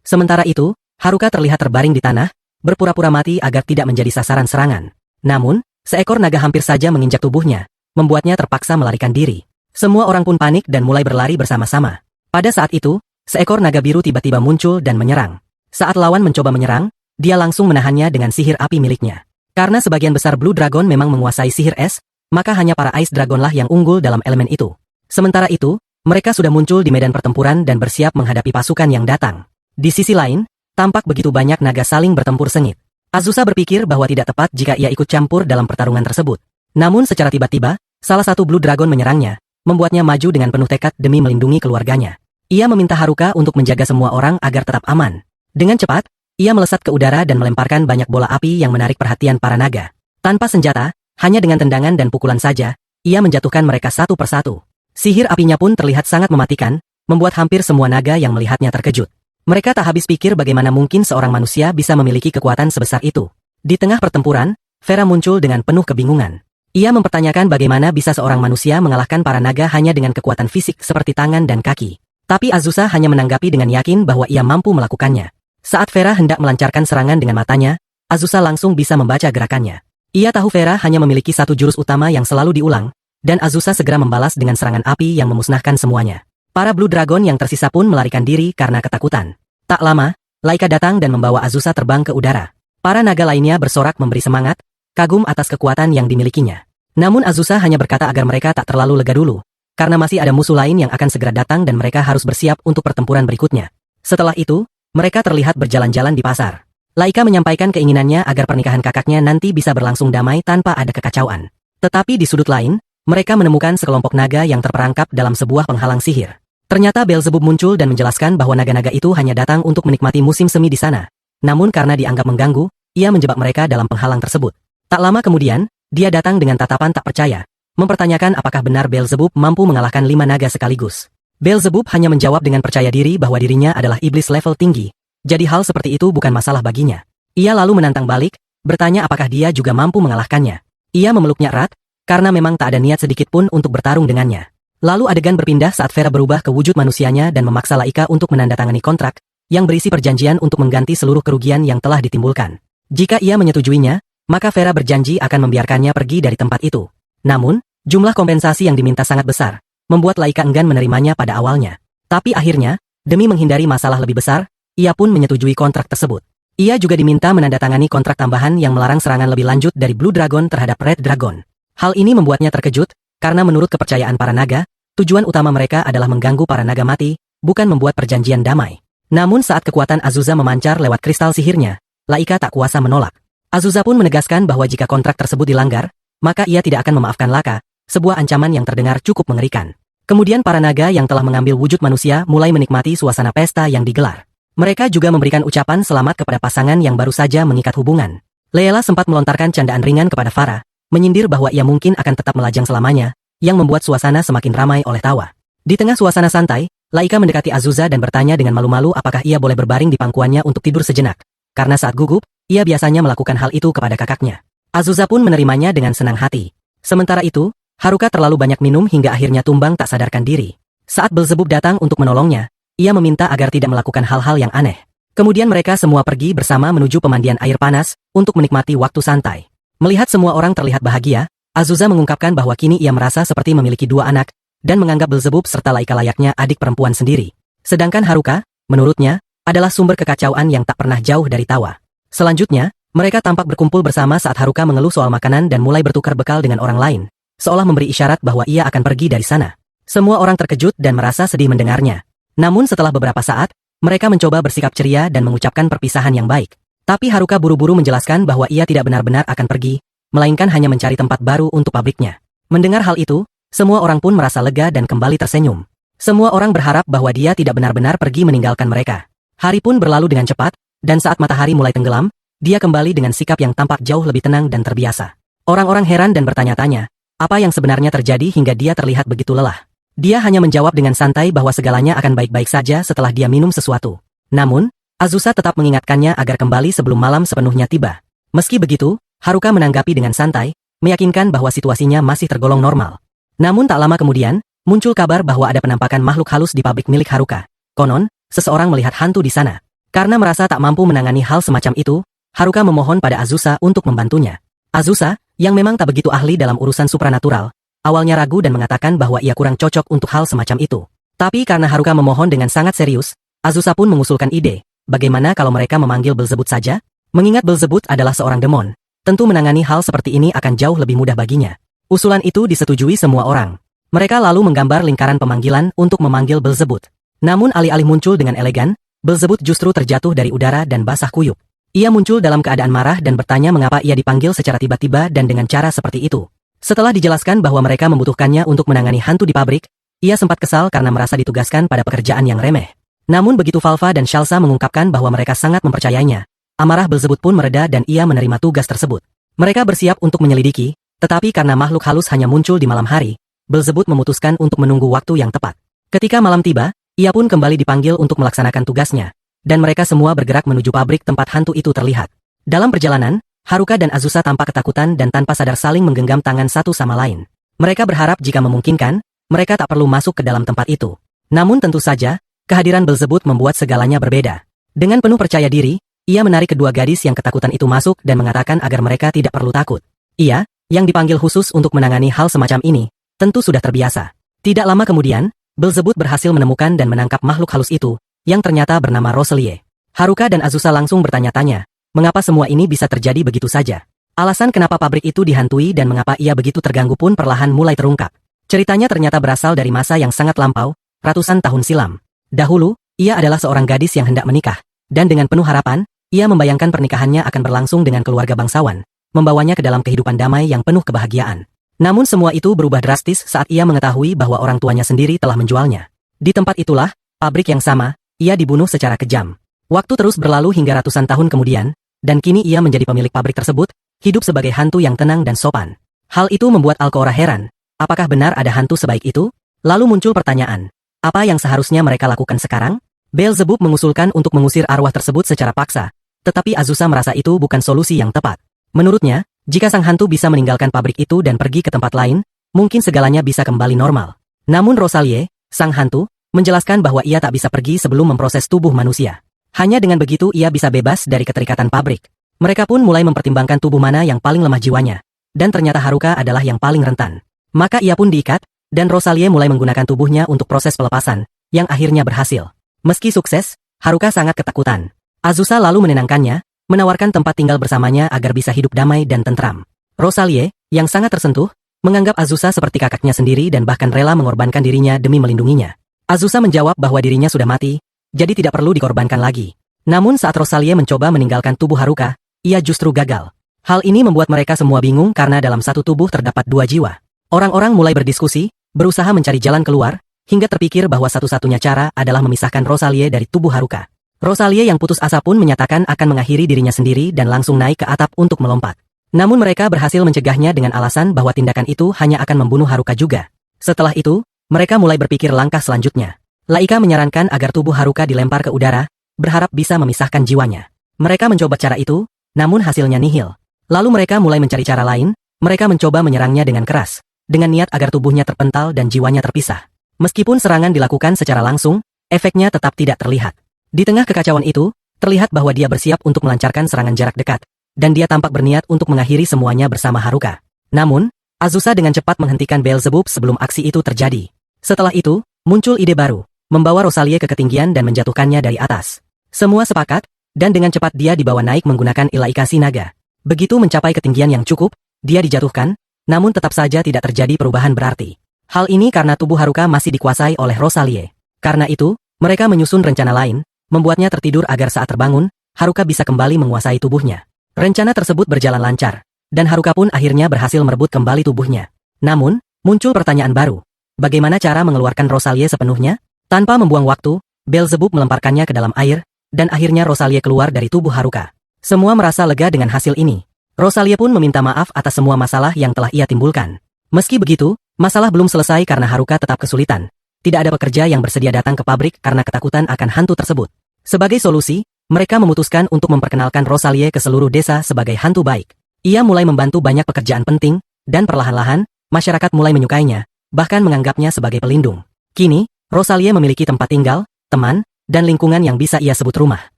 Sementara itu, Haruka terlihat terbaring di tanah, berpura-pura mati agar tidak menjadi sasaran serangan. Namun, seekor naga hampir saja menginjak tubuhnya, membuatnya terpaksa melarikan diri. Semua orang pun panik dan mulai berlari bersama-sama. Pada saat itu, seekor naga biru tiba-tiba muncul dan menyerang. Saat lawan mencoba menyerang, dia langsung menahannya dengan sihir api miliknya. Karena sebagian besar Blue Dragon memang menguasai sihir es, maka hanya para Ice Dragonlah yang unggul dalam elemen itu. Sementara itu, mereka sudah muncul di medan pertempuran dan bersiap menghadapi pasukan yang datang. Di sisi lain, tampak begitu banyak naga saling bertempur sengit. Azusa berpikir bahwa tidak tepat jika ia ikut campur dalam pertarungan tersebut. Namun secara tiba-tiba, salah satu Blue Dragon menyerangnya, membuatnya maju dengan penuh tekad demi melindungi keluarganya. Ia meminta Haruka untuk menjaga semua orang agar tetap aman. Dengan cepat, ia melesat ke udara dan melemparkan banyak bola api yang menarik perhatian para naga. Tanpa senjata, hanya dengan tendangan dan pukulan saja, ia menjatuhkan mereka satu persatu. Sihir apinya pun terlihat sangat mematikan, membuat hampir semua naga yang melihatnya terkejut. Mereka tak habis pikir bagaimana mungkin seorang manusia bisa memiliki kekuatan sebesar itu. Di tengah pertempuran, Vera muncul dengan penuh kebingungan. Ia mempertanyakan bagaimana bisa seorang manusia mengalahkan para naga hanya dengan kekuatan fisik seperti tangan dan kaki. Tapi Azusa hanya menanggapi dengan yakin bahwa ia mampu melakukannya. Saat Vera hendak melancarkan serangan dengan matanya, Azusa langsung bisa membaca gerakannya. Ia tahu Vera hanya memiliki satu jurus utama yang selalu diulang, dan Azusa segera membalas dengan serangan api yang memusnahkan semuanya. Para Blue Dragon yang tersisa pun melarikan diri karena ketakutan. Tak lama, Laika datang dan membawa Azusa terbang ke udara. Para naga lainnya bersorak memberi semangat, kagum atas kekuatan yang dimilikinya. Namun Azusa hanya berkata agar mereka tak terlalu lega dulu, karena masih ada musuh lain yang akan segera datang dan mereka harus bersiap untuk pertempuran berikutnya. Setelah itu, mereka terlihat berjalan-jalan di pasar. Laika menyampaikan keinginannya agar pernikahan kakaknya nanti bisa berlangsung damai tanpa ada kekacauan. Tetapi di sudut lain, mereka menemukan sekelompok naga yang terperangkap dalam sebuah penghalang sihir. Ternyata Beelzebub muncul dan menjelaskan bahwa naga-naga itu hanya datang untuk menikmati musim semi di sana. Namun karena dianggap mengganggu, ia menjebak mereka dalam penghalang tersebut. Tak lama kemudian, dia datang dengan tatapan tak percaya, mempertanyakan apakah benar Beelzebub mampu mengalahkan 5 naga sekaligus. Beelzebub hanya menjawab dengan percaya diri bahwa dirinya adalah iblis level tinggi, jadi hal seperti itu bukan masalah baginya. Ia lalu menantang balik, bertanya apakah dia juga mampu mengalahkannya. Ia memeluknya erat, karena memang tak ada niat sedikit pun untuk bertarung dengannya. Lalu adegan berpindah saat Vera berubah ke wujud manusianya dan memaksa Laika untuk menandatangani kontrak, yang berisi perjanjian untuk mengganti seluruh kerugian yang telah ditimbulkan. Jika ia menyetujuinya, maka Vera berjanji akan membiarkannya pergi dari tempat itu. Namun, jumlah kompensasi yang diminta sangat besar, membuat Laika enggan menerimanya pada awalnya. Tapi akhirnya, demi menghindari masalah lebih besar, ia pun menyetujui kontrak tersebut. Ia juga diminta menandatangani kontrak tambahan yang melarang serangan lebih lanjut dari Blue Dragon terhadap Red Dragon. Hal ini membuatnya terkejut, karena menurut kepercayaan para naga, tujuan utama mereka adalah mengganggu para naga mati, bukan membuat perjanjian damai. Namun saat kekuatan Azusa memancar lewat kristal sihirnya, Laika tak kuasa menolak. Azusa pun menegaskan bahwa jika kontrak tersebut dilanggar, maka ia tidak akan memaafkan Laka, sebuah ancaman yang terdengar cukup mengerikan. Kemudian para naga yang telah mengambil wujud manusia mulai menikmati suasana pesta yang digelar. Mereka juga memberikan ucapan selamat kepada pasangan yang baru saja mengikat hubungan. Leela sempat melontarkan candaan ringan kepada Farah, menyindir bahwa ia mungkin akan tetap melajang selamanya, yang membuat suasana semakin ramai oleh tawa. Di tengah suasana santai, Laika mendekati Azusa dan bertanya dengan malu-malu apakah ia boleh berbaring di pangkuannya untuk tidur sejenak. Karena saat gugup, ia biasanya melakukan hal itu kepada kakaknya. Azusa pun menerimanya dengan senang hati. Sementara itu, Haruka terlalu banyak minum hingga akhirnya tumbang tak sadarkan diri. Saat Belzebub datang untuk menolongnya, ia meminta agar tidak melakukan hal-hal yang aneh. Kemudian mereka semua pergi bersama menuju pemandian air panas untuk menikmati waktu santai. Melihat semua orang terlihat bahagia, Azusa mengungkapkan bahwa kini ia merasa seperti memiliki dua anak dan menganggap Belzebub serta Laika layaknya adik perempuan sendiri. Sedangkan Haruka, menurutnya, adalah sumber kekacauan yang tak pernah jauh dari tawa. Selanjutnya, mereka tampak berkumpul bersama saat Haruka mengeluh soal makanan dan mulai bertukar bekal dengan orang lain, seolah memberi isyarat bahwa ia akan pergi dari sana. Semua orang terkejut dan merasa sedih mendengarnya. Namun setelah beberapa saat, mereka mencoba bersikap ceria dan mengucapkan perpisahan yang baik. Tapi Haruka buru-buru menjelaskan bahwa ia tidak benar-benar akan pergi, melainkan hanya mencari tempat baru untuk pabriknya. Mendengar hal itu, semua orang pun merasa lega dan kembali tersenyum. Semua orang berharap bahwa dia tidak benar-benar pergi meninggalkan mereka. Hari pun berlalu dengan cepat, dan saat matahari mulai tenggelam, dia kembali dengan sikap yang tampak jauh lebih tenang dan terbiasa. Orang-orang heran dan bertanya-tanya, apa yang sebenarnya terjadi hingga dia terlihat begitu lelah. Dia hanya menjawab dengan santai bahwa segalanya akan baik-baik saja setelah dia minum sesuatu. Namun, Azusa tetap mengingatkannya agar kembali sebelum malam sepenuhnya tiba. Meski begitu, Haruka menanggapi dengan santai, meyakinkan bahwa situasinya masih tergolong normal. Namun tak lama kemudian, muncul kabar bahwa ada penampakan makhluk halus di pabrik milik Haruka. Konon, seseorang melihat hantu di sana. Karena merasa tak mampu menangani hal semacam itu, Haruka memohon pada Azusa untuk membantunya. Azusa, yang memang tak begitu ahli dalam urusan supranatural, awalnya ragu dan mengatakan bahwa ia kurang cocok untuk hal semacam itu. Tapi karena Haruka memohon dengan sangat serius, Azusa pun mengusulkan ide, bagaimana kalau mereka memanggil Belzebut saja? Mengingat Belzebut adalah seorang demon, tentu menangani hal seperti ini akan jauh lebih mudah baginya. Usulan itu disetujui semua orang. Mereka lalu menggambar lingkaran pemanggilan untuk memanggil Belzebut. Namun alih-alih muncul dengan elegan, Belzebut justru terjatuh dari udara dan basah kuyup. Ia muncul dalam keadaan marah dan bertanya mengapa ia dipanggil secara tiba-tiba dan dengan cara seperti itu. Setelah dijelaskan bahwa mereka membutuhkannya untuk menangani hantu di pabrik, ia sempat kesal karena merasa ditugaskan pada pekerjaan yang remeh. Namun begitu Valva dan Shalsa mengungkapkan bahwa mereka sangat mempercayainya, amarah Belzebut pun mereda dan ia menerima tugas tersebut. Mereka bersiap untuk menyelidiki, tetapi karena makhluk halus hanya muncul di malam hari, Belzebut memutuskan untuk menunggu waktu yang tepat. Ketika malam tiba, ia pun kembali dipanggil untuk melaksanakan tugasnya, dan mereka semua bergerak menuju pabrik tempat hantu itu terlihat. Dalam perjalanan, Haruka dan Azusa tampak ketakutan dan tanpa sadar saling menggenggam tangan satu sama lain. Mereka berharap jika memungkinkan, mereka tak perlu masuk ke dalam tempat itu. Namun tentu saja, kehadiran Belzebut membuat segalanya berbeda. Dengan penuh percaya diri, ia menarik kedua gadis yang ketakutan itu masuk dan mengatakan agar mereka tidak perlu takut. Ia, yang dipanggil khusus untuk menangani hal semacam ini, tentu sudah terbiasa. Tidak lama kemudian, Belzebut berhasil menemukan dan menangkap makhluk halus itu, yang ternyata bernama Rosalie. Haruka dan Azusa langsung bertanya-tanya, mengapa semua ini bisa terjadi begitu saja? Alasan kenapa pabrik itu dihantui dan mengapa ia begitu terganggu pun perlahan mulai terungkap. Ceritanya ternyata berasal dari masa yang sangat lampau, ratusan tahun silam. Dahulu, ia adalah seorang gadis yang hendak menikah, dan dengan penuh harapan, ia membayangkan pernikahannya akan berlangsung dengan keluarga bangsawan, membawanya ke dalam kehidupan damai yang penuh kebahagiaan. Namun semua itu berubah drastis saat ia mengetahui bahwa orang tuanya sendiri telah menjualnya. Di tempat itulah, pabrik yang sama, ia dibunuh secara kejam. Waktu terus berlalu hingga ratusan tahun kemudian, dan kini ia menjadi pemilik pabrik tersebut, hidup sebagai hantu yang tenang dan sopan. Hal itu membuat Alcora heran. Apakah benar ada hantu sebaik itu? Lalu muncul pertanyaan, apa yang seharusnya mereka lakukan sekarang? Belzebub mengusulkan untuk mengusir arwah tersebut secara paksa, tetapi Azusa merasa itu bukan solusi yang tepat. Menurutnya, jika sang hantu bisa meninggalkan pabrik itu dan pergi ke tempat lain, mungkin segalanya bisa kembali normal. Namun Rosalie, sang hantu, menjelaskan bahwa ia tak bisa pergi sebelum memproses tubuh manusia. Hanya dengan begitu ia bisa bebas dari keterikatan pabrik. Mereka pun mulai mempertimbangkan tubuh mana yang paling lemah jiwanya. Dan ternyata Haruka adalah yang paling rentan. Maka ia pun diikat, dan Rosalie mulai menggunakan tubuhnya untuk proses pelepasan, yang akhirnya berhasil. Meski sukses, Haruka sangat ketakutan. Azusa lalu menenangkannya, menawarkan tempat tinggal bersamanya agar bisa hidup damai dan tentram. Rosalie, yang sangat tersentuh, menganggap Azusa seperti kakaknya sendiri dan bahkan rela mengorbankan dirinya demi melindunginya. Azusa menjawab bahwa dirinya sudah mati, jadi tidak perlu dikorbankan lagi. Namun saat Rosalie mencoba meninggalkan tubuh Haruka, ia justru gagal. Hal ini membuat mereka semua bingung karena dalam satu tubuh terdapat dua jiwa. Orang-orang mulai berdiskusi, berusaha mencari jalan keluar, hingga terpikir bahwa satu-satunya cara adalah memisahkan Rosalie dari tubuh Haruka. Rosalie yang putus asa pun menyatakan akan mengakhiri dirinya sendiri dan langsung naik ke atap untuk melompat. Namun mereka berhasil mencegahnya dengan alasan bahwa tindakan itu hanya akan membunuh Haruka juga. Setelah itu, mereka mulai berpikir langkah selanjutnya. Laika menyarankan agar tubuh Haruka dilempar ke udara, berharap bisa memisahkan jiwanya. Mereka mencoba cara itu, namun hasilnya nihil. Lalu mereka mulai mencari cara lain, mereka mencoba menyerangnya dengan keras, dengan niat agar tubuhnya terpental dan jiwanya terpisah. Meskipun serangan dilakukan secara langsung, efeknya tetap tidak terlihat. Di tengah kekacauan itu, terlihat bahwa dia bersiap untuk melancarkan serangan jarak dekat, dan dia tampak berniat untuk mengakhiri semuanya bersama Haruka. Namun, Azusa dengan cepat menghentikan Beelzebub sebelum aksi itu terjadi. Setelah itu, muncul ide baru, membawa Rosalie ke ketinggian dan menjatuhkannya dari atas. Semua sepakat, dan dengan cepat dia dibawa naik menggunakan ilaikasi naga. Begitu mencapai ketinggian yang cukup, dia dijatuhkan, namun tetap saja tidak terjadi perubahan berarti. Hal ini karena tubuh Haruka masih dikuasai oleh Rosalie. Karena itu, mereka menyusun rencana lain, membuatnya tertidur agar saat terbangun, Haruka bisa kembali menguasai tubuhnya. Rencana tersebut berjalan lancar, dan Haruka pun akhirnya berhasil merebut kembali tubuhnya. Namun, muncul pertanyaan baru. Bagaimana cara mengeluarkan Rosalie sepenuhnya? Tanpa membuang waktu, Beelzebub melemparkannya ke dalam air, dan akhirnya Rosalie keluar dari tubuh Haruka. Semua merasa lega dengan hasil ini. Rosalie pun meminta maaf atas semua masalah yang telah ia timbulkan. Meski begitu, masalah belum selesai karena Haruka tetap kesulitan. Tidak ada pekerja yang bersedia datang ke pabrik karena ketakutan akan hantu tersebut. Sebagai solusi, mereka memutuskan untuk memperkenalkan Rosalie ke seluruh desa sebagai hantu baik. Ia mulai membantu banyak pekerjaan penting, dan perlahan-lahan, masyarakat mulai menyukainya, bahkan menganggapnya sebagai pelindung. Kini, Rosalie memiliki tempat tinggal, teman, dan lingkungan yang bisa ia sebut rumah.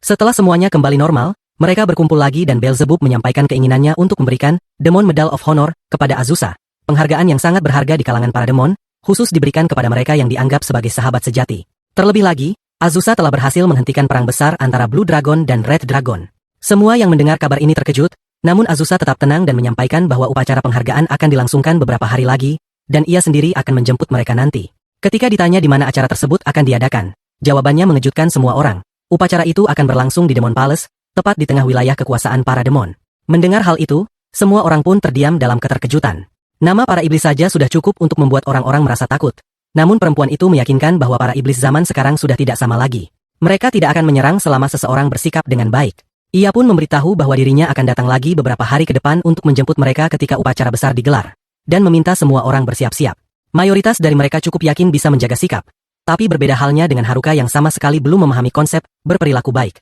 Setelah semuanya kembali normal, mereka berkumpul lagi dan Beelzebub menyampaikan keinginannya untuk memberikan Demon Medal of Honor kepada Azusa. Penghargaan yang sangat berharga di kalangan para demon, khusus diberikan kepada mereka yang dianggap sebagai sahabat sejati. Terlebih lagi, Azusa telah berhasil menghentikan perang besar antara Blue Dragon dan Red Dragon. Semua yang mendengar kabar ini terkejut, namun Azusa tetap tenang dan menyampaikan bahwa upacara penghargaan akan dilangsungkan beberapa hari lagi, dan ia sendiri akan menjemput mereka nanti. Ketika ditanya di mana acara tersebut akan diadakan, jawabannya mengejutkan semua orang. Upacara itu akan berlangsung di Demon Palace, tepat di tengah wilayah kekuasaan para demon. Mendengar hal itu, semua orang pun terdiam dalam keterkejutan. Nama para iblis saja sudah cukup untuk membuat orang-orang merasa takut. Namun perempuan itu meyakinkan bahwa para iblis zaman sekarang sudah tidak sama lagi. Mereka tidak akan menyerang selama seseorang bersikap dengan baik. Ia pun memberitahu bahwa dirinya akan datang lagi beberapa hari ke depan untuk menjemput mereka ketika upacara besar digelar, dan meminta semua orang bersiap-siap. Mayoritas dari mereka cukup yakin bisa menjaga sikap, tapi berbeda halnya dengan Haruka yang sama sekali belum memahami konsep berperilaku baik.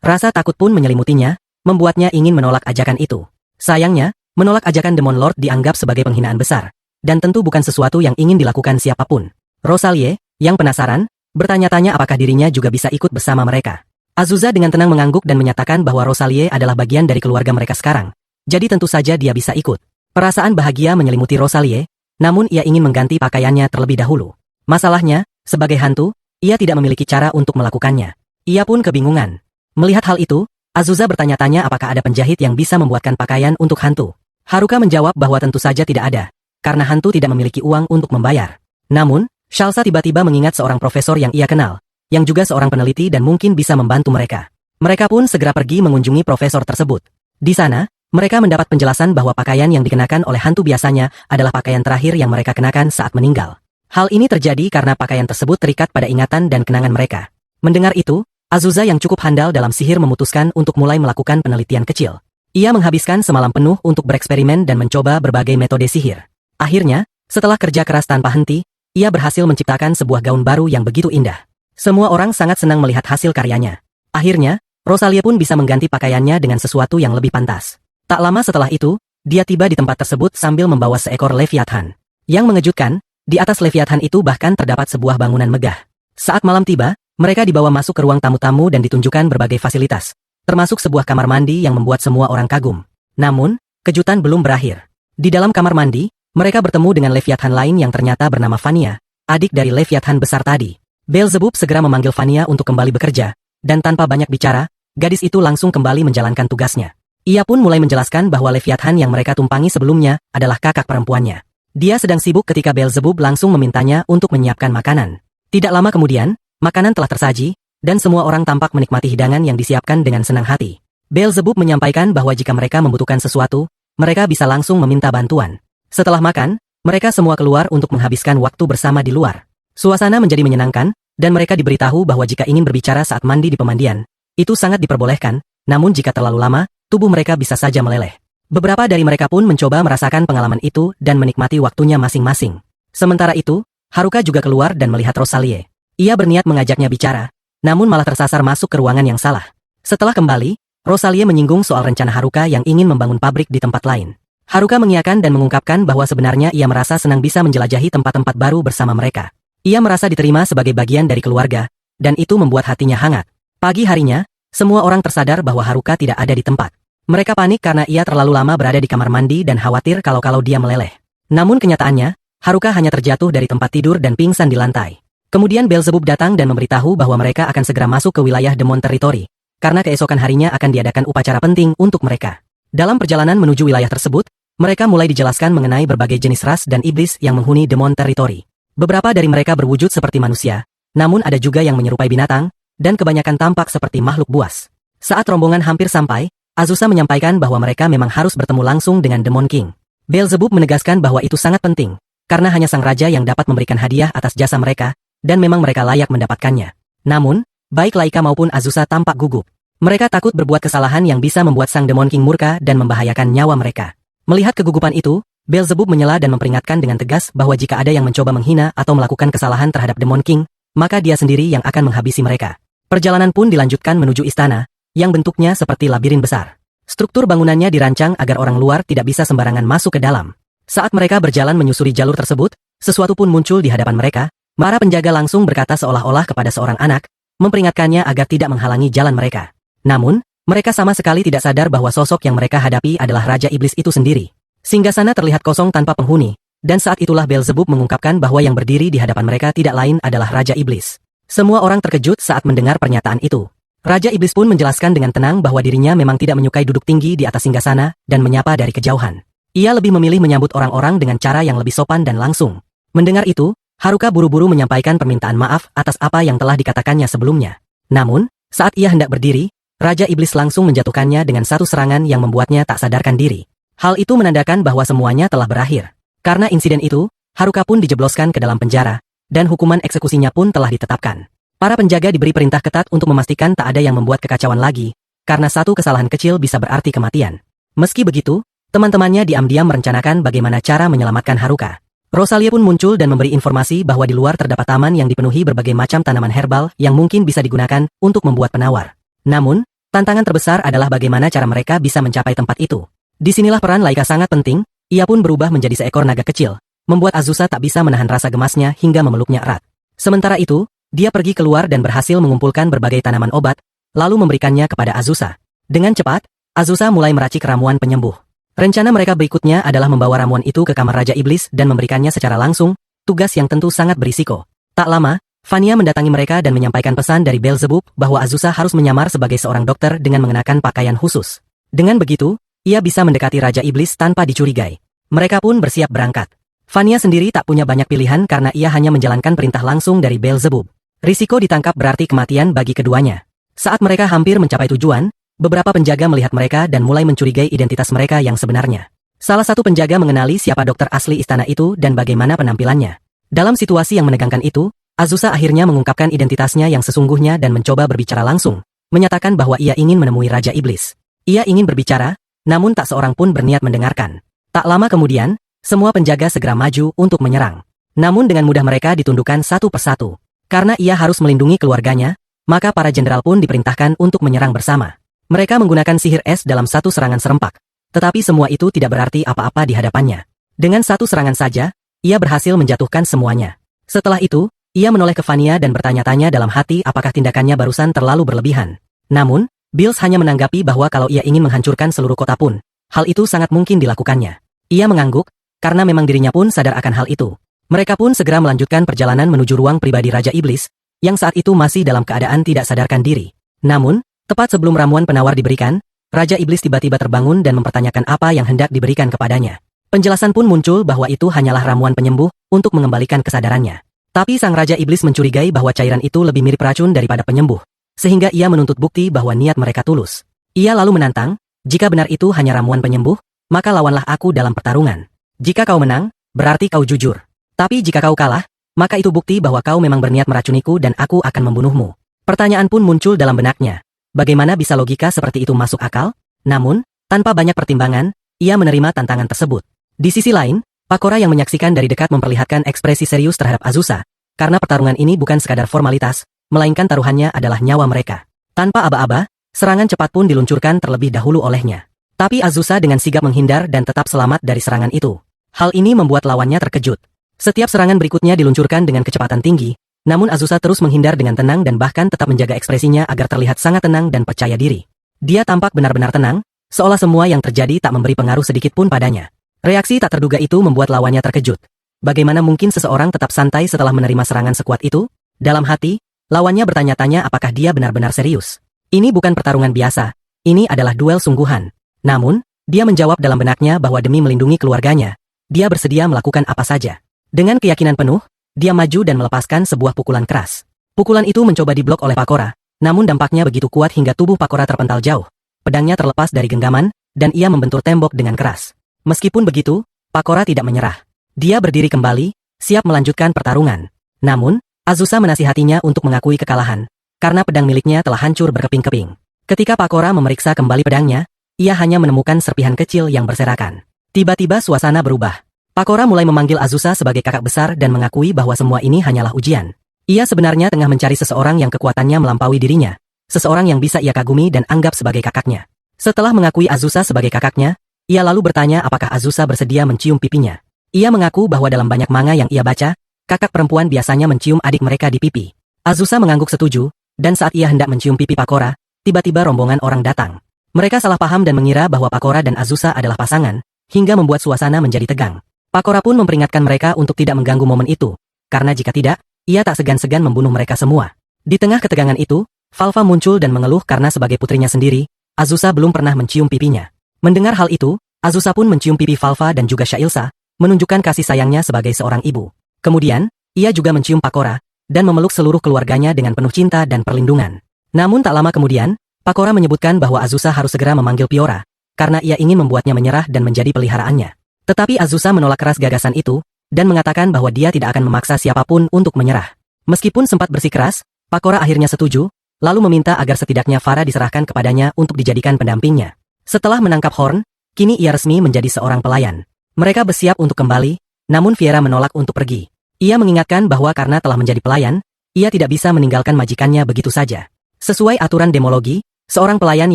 Rasa takut pun menyelimutinya, membuatnya ingin menolak ajakan itu. Sayangnya, menolak ajakan Demon Lord dianggap sebagai penghinaan besar, dan tentu bukan sesuatu yang ingin dilakukan siapapun. Rosalie, yang penasaran, bertanya-tanya apakah dirinya juga bisa ikut bersama mereka. Azusa dengan tenang mengangguk dan menyatakan bahwa Rosalie adalah bagian dari keluarga mereka sekarang, jadi tentu saja dia bisa ikut. Perasaan bahagia menyelimuti Rosalie, namun ia ingin mengganti pakaiannya terlebih dahulu. Masalahnya, sebagai hantu, ia tidak memiliki cara untuk melakukannya. Ia pun kebingungan. Melihat hal itu, Azusa bertanya-tanya apakah ada penjahit yang bisa membuatkan pakaian untuk hantu. Haruka menjawab bahwa tentu saja tidak ada, karena hantu tidak memiliki uang untuk membayar. Namun, Shalsa tiba-tiba mengingat seorang profesor yang ia kenal, yang juga seorang peneliti dan mungkin bisa membantu mereka. Mereka pun segera pergi mengunjungi profesor tersebut. Di sana, mereka mendapat penjelasan bahwa pakaian yang dikenakan oleh hantu biasanya adalah pakaian terakhir yang mereka kenakan saat meninggal. Hal ini terjadi karena pakaian tersebut terikat pada ingatan dan kenangan mereka. Mendengar itu, Azusa yang cukup handal dalam sihir memutuskan untuk mulai melakukan penelitian kecil. Ia menghabiskan semalam penuh untuk bereksperimen dan mencoba berbagai metode sihir. Akhirnya, setelah kerja keras tanpa henti, ia berhasil menciptakan sebuah gaun baru yang begitu indah. Semua orang sangat senang melihat hasil karyanya. Akhirnya, Rosalie pun bisa mengganti pakaiannya dengan sesuatu yang lebih pantas. Tak lama setelah itu, dia tiba di tempat tersebut sambil membawa seekor Leviathan. Yang mengejutkan, di atas Leviathan itu bahkan terdapat sebuah bangunan megah. Saat malam tiba, mereka dibawa masuk ke ruang tamu-tamu dan ditunjukkan berbagai fasilitas, termasuk sebuah kamar mandi yang membuat semua orang kagum. Namun, kejutan belum berakhir. Di dalam kamar mandi, mereka bertemu dengan Leviathan lain yang ternyata bernama Vania, adik dari Leviathan besar tadi. Beelzebub segera memanggil Vania untuk kembali bekerja, dan tanpa banyak bicara, gadis itu langsung kembali menjalankan tugasnya. Ia pun mulai menjelaskan bahwa Leviathan yang mereka tumpangi sebelumnya adalah kakak perempuannya. Dia sedang sibuk ketika Beelzebub langsung memintanya untuk menyiapkan makanan. Tidak lama kemudian, makanan telah tersaji, dan semua orang tampak menikmati hidangan yang disiapkan dengan senang hati. Beelzebub menyampaikan bahwa jika mereka membutuhkan sesuatu, mereka bisa langsung meminta bantuan. Setelah makan, mereka semua keluar untuk menghabiskan waktu bersama di luar. Suasana menjadi menyenangkan, dan mereka diberitahu bahwa jika ingin berbicara saat mandi di pemandian, itu sangat diperbolehkan, namun jika terlalu lama, tubuh mereka bisa saja meleleh. Beberapa dari mereka pun mencoba merasakan pengalaman itu dan menikmati waktunya masing-masing. Sementara itu, Haruka juga keluar dan melihat Rosalie. Ia berniat mengajaknya bicara, namun malah tersasar masuk ke ruangan yang salah. Setelah kembali, Rosalie menyinggung soal rencana Haruka yang ingin membangun pabrik di tempat lain. Haruka mengiyakan dan mengungkapkan bahwa sebenarnya ia merasa senang bisa menjelajahi tempat-tempat baru bersama mereka. Ia merasa diterima sebagai bagian dari keluarga, dan itu membuat hatinya hangat. Pagi harinya, semua orang tersadar bahwa Haruka tidak ada di tempat. Mereka panik karena ia terlalu lama berada di kamar mandi dan khawatir kalau dia meleleh. Namun kenyataannya, Haruka hanya terjatuh dari tempat tidur dan pingsan di lantai. Kemudian Beelzebub datang dan memberitahu bahwa mereka akan segera masuk ke wilayah Demon Territory, karena keesokan harinya akan diadakan upacara penting untuk mereka. Dalam perjalanan menuju wilayah tersebut, mereka mulai dijelaskan mengenai berbagai jenis ras dan iblis yang menghuni Demon Territory. Beberapa dari mereka berwujud seperti manusia, namun ada juga yang menyerupai binatang, dan kebanyakan tampak seperti makhluk buas. Saat rombongan hampir sampai, Azusa menyampaikan bahwa mereka memang harus bertemu langsung dengan Demon King. Beelzebub menegaskan bahwa itu sangat penting, karena hanya sang raja yang dapat memberikan hadiah atas jasa mereka, dan memang mereka layak mendapatkannya. Namun, baik Laika maupun Azusa tampak gugup. Mereka takut berbuat kesalahan yang bisa membuat sang Demon King murka dan membahayakan nyawa mereka. Melihat kegugupan itu, Beelzebub menyela dan memperingatkan dengan tegas bahwa jika ada yang mencoba menghina atau melakukan kesalahan terhadap Demon King, maka dia sendiri yang akan menghabisi mereka. Perjalanan pun dilanjutkan menuju istana, yang bentuknya seperti labirin besar. Struktur bangunannya dirancang agar orang luar tidak bisa sembarangan masuk ke dalam. Saat mereka berjalan menyusuri jalur tersebut, sesuatu pun muncul di hadapan mereka. Para penjaga langsung berkata seolah-olah kepada seorang anak, memperingatkannya agar tidak menghalangi jalan mereka. Namun, mereka sama sekali tidak sadar bahwa sosok yang mereka hadapi adalah Raja Iblis itu sendiri. Singgasana terlihat kosong tanpa penghuni, dan saat itulah Beelzebub mengungkapkan bahwa yang berdiri di hadapan mereka tidak lain adalah Raja Iblis. Semua orang terkejut saat mendengar pernyataan itu. Raja Iblis pun menjelaskan dengan tenang bahwa dirinya memang tidak menyukai duduk tinggi di atas singgasana dan menyapa dari kejauhan. Ia lebih memilih menyambut orang-orang dengan cara yang lebih sopan dan langsung. Mendengar itu, Haruka buru-buru menyampaikan permintaan maaf atas apa yang telah dikatakannya sebelumnya. Namun, saat ia hendak berdiri, Raja Iblis langsung menjatuhkannya dengan satu serangan yang membuatnya tak sadarkan diri. Hal itu menandakan bahwa semuanya telah berakhir. Karena insiden itu, Haruka pun dijebloskan ke dalam penjara, dan hukuman eksekusinya pun telah ditetapkan. Para penjaga diberi perintah ketat untuk memastikan tak ada yang membuat kekacauan lagi, karena satu kesalahan kecil bisa berarti kematian. Meski begitu, teman-temannya diam-diam merencanakan bagaimana cara menyelamatkan Haruka. Rosalie pun muncul dan memberi informasi bahwa di luar terdapat taman yang dipenuhi berbagai macam tanaman herbal yang mungkin bisa digunakan untuk membuat penawar. Namun, tantangan terbesar adalah bagaimana cara mereka bisa mencapai tempat itu. Disinilah peran Laika sangat penting, ia pun berubah menjadi seekor naga kecil, membuat Azusa tak bisa menahan rasa gemasnya hingga memeluknya erat. Sementara itu, dia pergi keluar dan berhasil mengumpulkan berbagai tanaman obat, lalu memberikannya kepada Azusa. Dengan cepat, Azusa mulai meracik ramuan penyembuh. Rencana mereka berikutnya adalah membawa ramuan itu ke kamar Raja Iblis dan memberikannya secara langsung, tugas yang tentu sangat berisiko. Tak lama, Fania mendatangi mereka dan menyampaikan pesan dari Beelzebub bahwa Azusa harus menyamar sebagai seorang dokter dengan mengenakan pakaian khusus. Dengan begitu, ia bisa mendekati Raja Iblis tanpa dicurigai. Mereka pun bersiap berangkat. Fania sendiri tak punya banyak pilihan karena ia hanya menjalankan perintah langsung dari Beelzebub. Risiko ditangkap berarti kematian bagi keduanya. Saat mereka hampir mencapai tujuan, beberapa penjaga melihat mereka dan mulai mencurigai identitas mereka yang sebenarnya. Salah satu penjaga mengenali siapa dokter asli istana itu dan bagaimana penampilannya. Dalam situasi yang menegangkan itu, Azusa akhirnya mengungkapkan identitasnya yang sesungguhnya dan mencoba berbicara langsung, menyatakan bahwa ia ingin menemui Raja Iblis. Ia ingin berbicara, namun tak seorang pun berniat mendengarkan. Tak lama kemudian, semua penjaga segera maju untuk menyerang. Namun dengan mudah mereka ditundukkan satu persatu. Karena ia harus melindungi keluarganya, maka para jenderal pun diperintahkan untuk menyerang bersama. Mereka menggunakan sihir es dalam satu serangan serempak. Tetapi semua itu tidak berarti apa-apa di hadapannya. Dengan satu serangan saja, ia berhasil menjatuhkan semuanya. Setelah itu, ia menoleh ke Fania dan bertanya-tanya dalam hati apakah tindakannya barusan terlalu berlebihan. Namun, Bills hanya menanggapi bahwa kalau ia ingin menghancurkan seluruh kota pun, hal itu sangat mungkin dilakukannya. Ia mengangguk, karena memang dirinya pun sadar akan hal itu. Mereka pun segera melanjutkan perjalanan menuju ruang pribadi Raja Iblis, yang saat itu masih dalam keadaan tidak sadarkan diri. Namun, tepat sebelum ramuan penawar diberikan, Raja Iblis tiba-tiba terbangun dan mempertanyakan apa yang hendak diberikan kepadanya. Penjelasan pun muncul bahwa itu hanyalah ramuan penyembuh untuk mengembalikan kesadarannya. Tapi sang Raja Iblis mencurigai bahwa cairan itu lebih mirip racun daripada penyembuh, sehingga ia menuntut bukti bahwa niat mereka tulus. Ia lalu menantang, jika benar itu hanya ramuan penyembuh, maka lawanlah aku dalam pertarungan. Jika kau menang, berarti kau jujur. Tapi jika kau kalah, maka itu bukti bahwa kau memang berniat meracuniku dan aku akan membunuhmu. Pertanyaan pun muncul dalam benaknya. Bagaimana bisa logika seperti itu masuk akal? Namun, tanpa banyak pertimbangan, ia menerima tantangan tersebut. Di sisi lain, Pakora yang menyaksikan dari dekat memperlihatkan ekspresi serius terhadap Azusa, karena pertarungan ini bukan sekadar formalitas, melainkan taruhannya adalah nyawa mereka. Tanpa aba-aba, serangan cepat pun diluncurkan terlebih dahulu olehnya. Tapi Azusa dengan sigap menghindar dan tetap selamat dari serangan itu. Hal ini membuat lawannya terkejut. Setiap serangan berikutnya diluncurkan dengan kecepatan tinggi, namun Azusa terus menghindar dengan tenang dan bahkan tetap menjaga ekspresinya agar terlihat sangat tenang dan percaya diri. Dia tampak benar-benar tenang, seolah semua yang terjadi tak memberi pengaruh sedikit pun padanya. Reaksi tak terduga itu membuat lawannya terkejut. Bagaimana mungkin seseorang tetap santai setelah menerima serangan sekuat itu? Dalam hati, lawannya bertanya-tanya apakah dia benar-benar serius. Ini bukan pertarungan biasa, ini adalah duel sungguhan. Namun, dia menjawab dalam benaknya bahwa demi melindungi keluarganya, dia bersedia melakukan apa saja. Dengan keyakinan penuh, dia maju dan melepaskan sebuah pukulan keras. Pukulan itu mencoba diblok oleh Pakora, namun dampaknya begitu kuat hingga tubuh Pakora terpental jauh. Pedangnya terlepas dari genggaman, dan ia membentur tembok dengan keras. Meskipun begitu, Pakora tidak menyerah. Dia berdiri kembali, siap melanjutkan pertarungan. Namun, Azusa menasihatinya untuk mengakui kekalahan, karena pedang miliknya telah hancur berkeping-keping. Ketika Pakora memeriksa kembali pedangnya, ia hanya menemukan serpihan kecil yang berserakan. Tiba-tiba suasana berubah. Pakora mulai memanggil Azusa sebagai kakak besar dan mengakui bahwa semua ini hanyalah ujian. Ia sebenarnya tengah mencari seseorang yang kekuatannya melampaui dirinya, seseorang yang bisa ia kagumi dan anggap sebagai kakaknya. Setelah mengakui Azusa sebagai kakaknya, ia lalu bertanya apakah Azusa bersedia mencium pipinya. Ia mengaku bahwa dalam banyak manga yang ia baca, kakak perempuan biasanya mencium adik mereka di pipi. Azusa mengangguk setuju, dan saat ia hendak mencium pipi Pakora, tiba-tiba rombongan orang datang. Mereka salah paham dan mengira bahwa Pakora dan Azusa adalah pasangan, hingga membuat suasana menjadi tegang. Pakora pun memperingatkan mereka untuk tidak mengganggu momen itu, karena jika tidak, ia tak segan-segan membunuh mereka semua. Di tengah ketegangan itu, Falfa muncul dan mengeluh karena sebagai putrinya sendiri, Azusa belum pernah mencium pipinya. Mendengar hal itu, Azusa pun mencium pipi Falfa dan juga Syailsa, menunjukkan kasih sayangnya sebagai seorang ibu. Kemudian, ia juga mencium Pakora, dan memeluk seluruh keluarganya dengan penuh cinta dan perlindungan. Namun tak lama kemudian, Pakora menyebutkan bahwa Azusa harus segera memanggil Fiora, karena ia ingin membuatnya menyerah dan menjadi peliharaannya. Tetapi Azusa menolak keras gagasan itu, dan mengatakan bahwa dia tidak akan memaksa siapapun untuk menyerah. Meskipun sempat bersikeras, Pakora akhirnya setuju, lalu meminta agar setidaknya Farah diserahkan kepadanya untuk dijadikan pendampingnya. Setelah menangkap Horn, kini ia resmi menjadi seorang pelayan. Mereka bersiap untuk kembali, namun Fiora menolak untuk pergi. Ia mengingatkan bahwa karena telah menjadi pelayan, ia tidak bisa meninggalkan majikannya begitu saja. Sesuai aturan demologi, seorang pelayan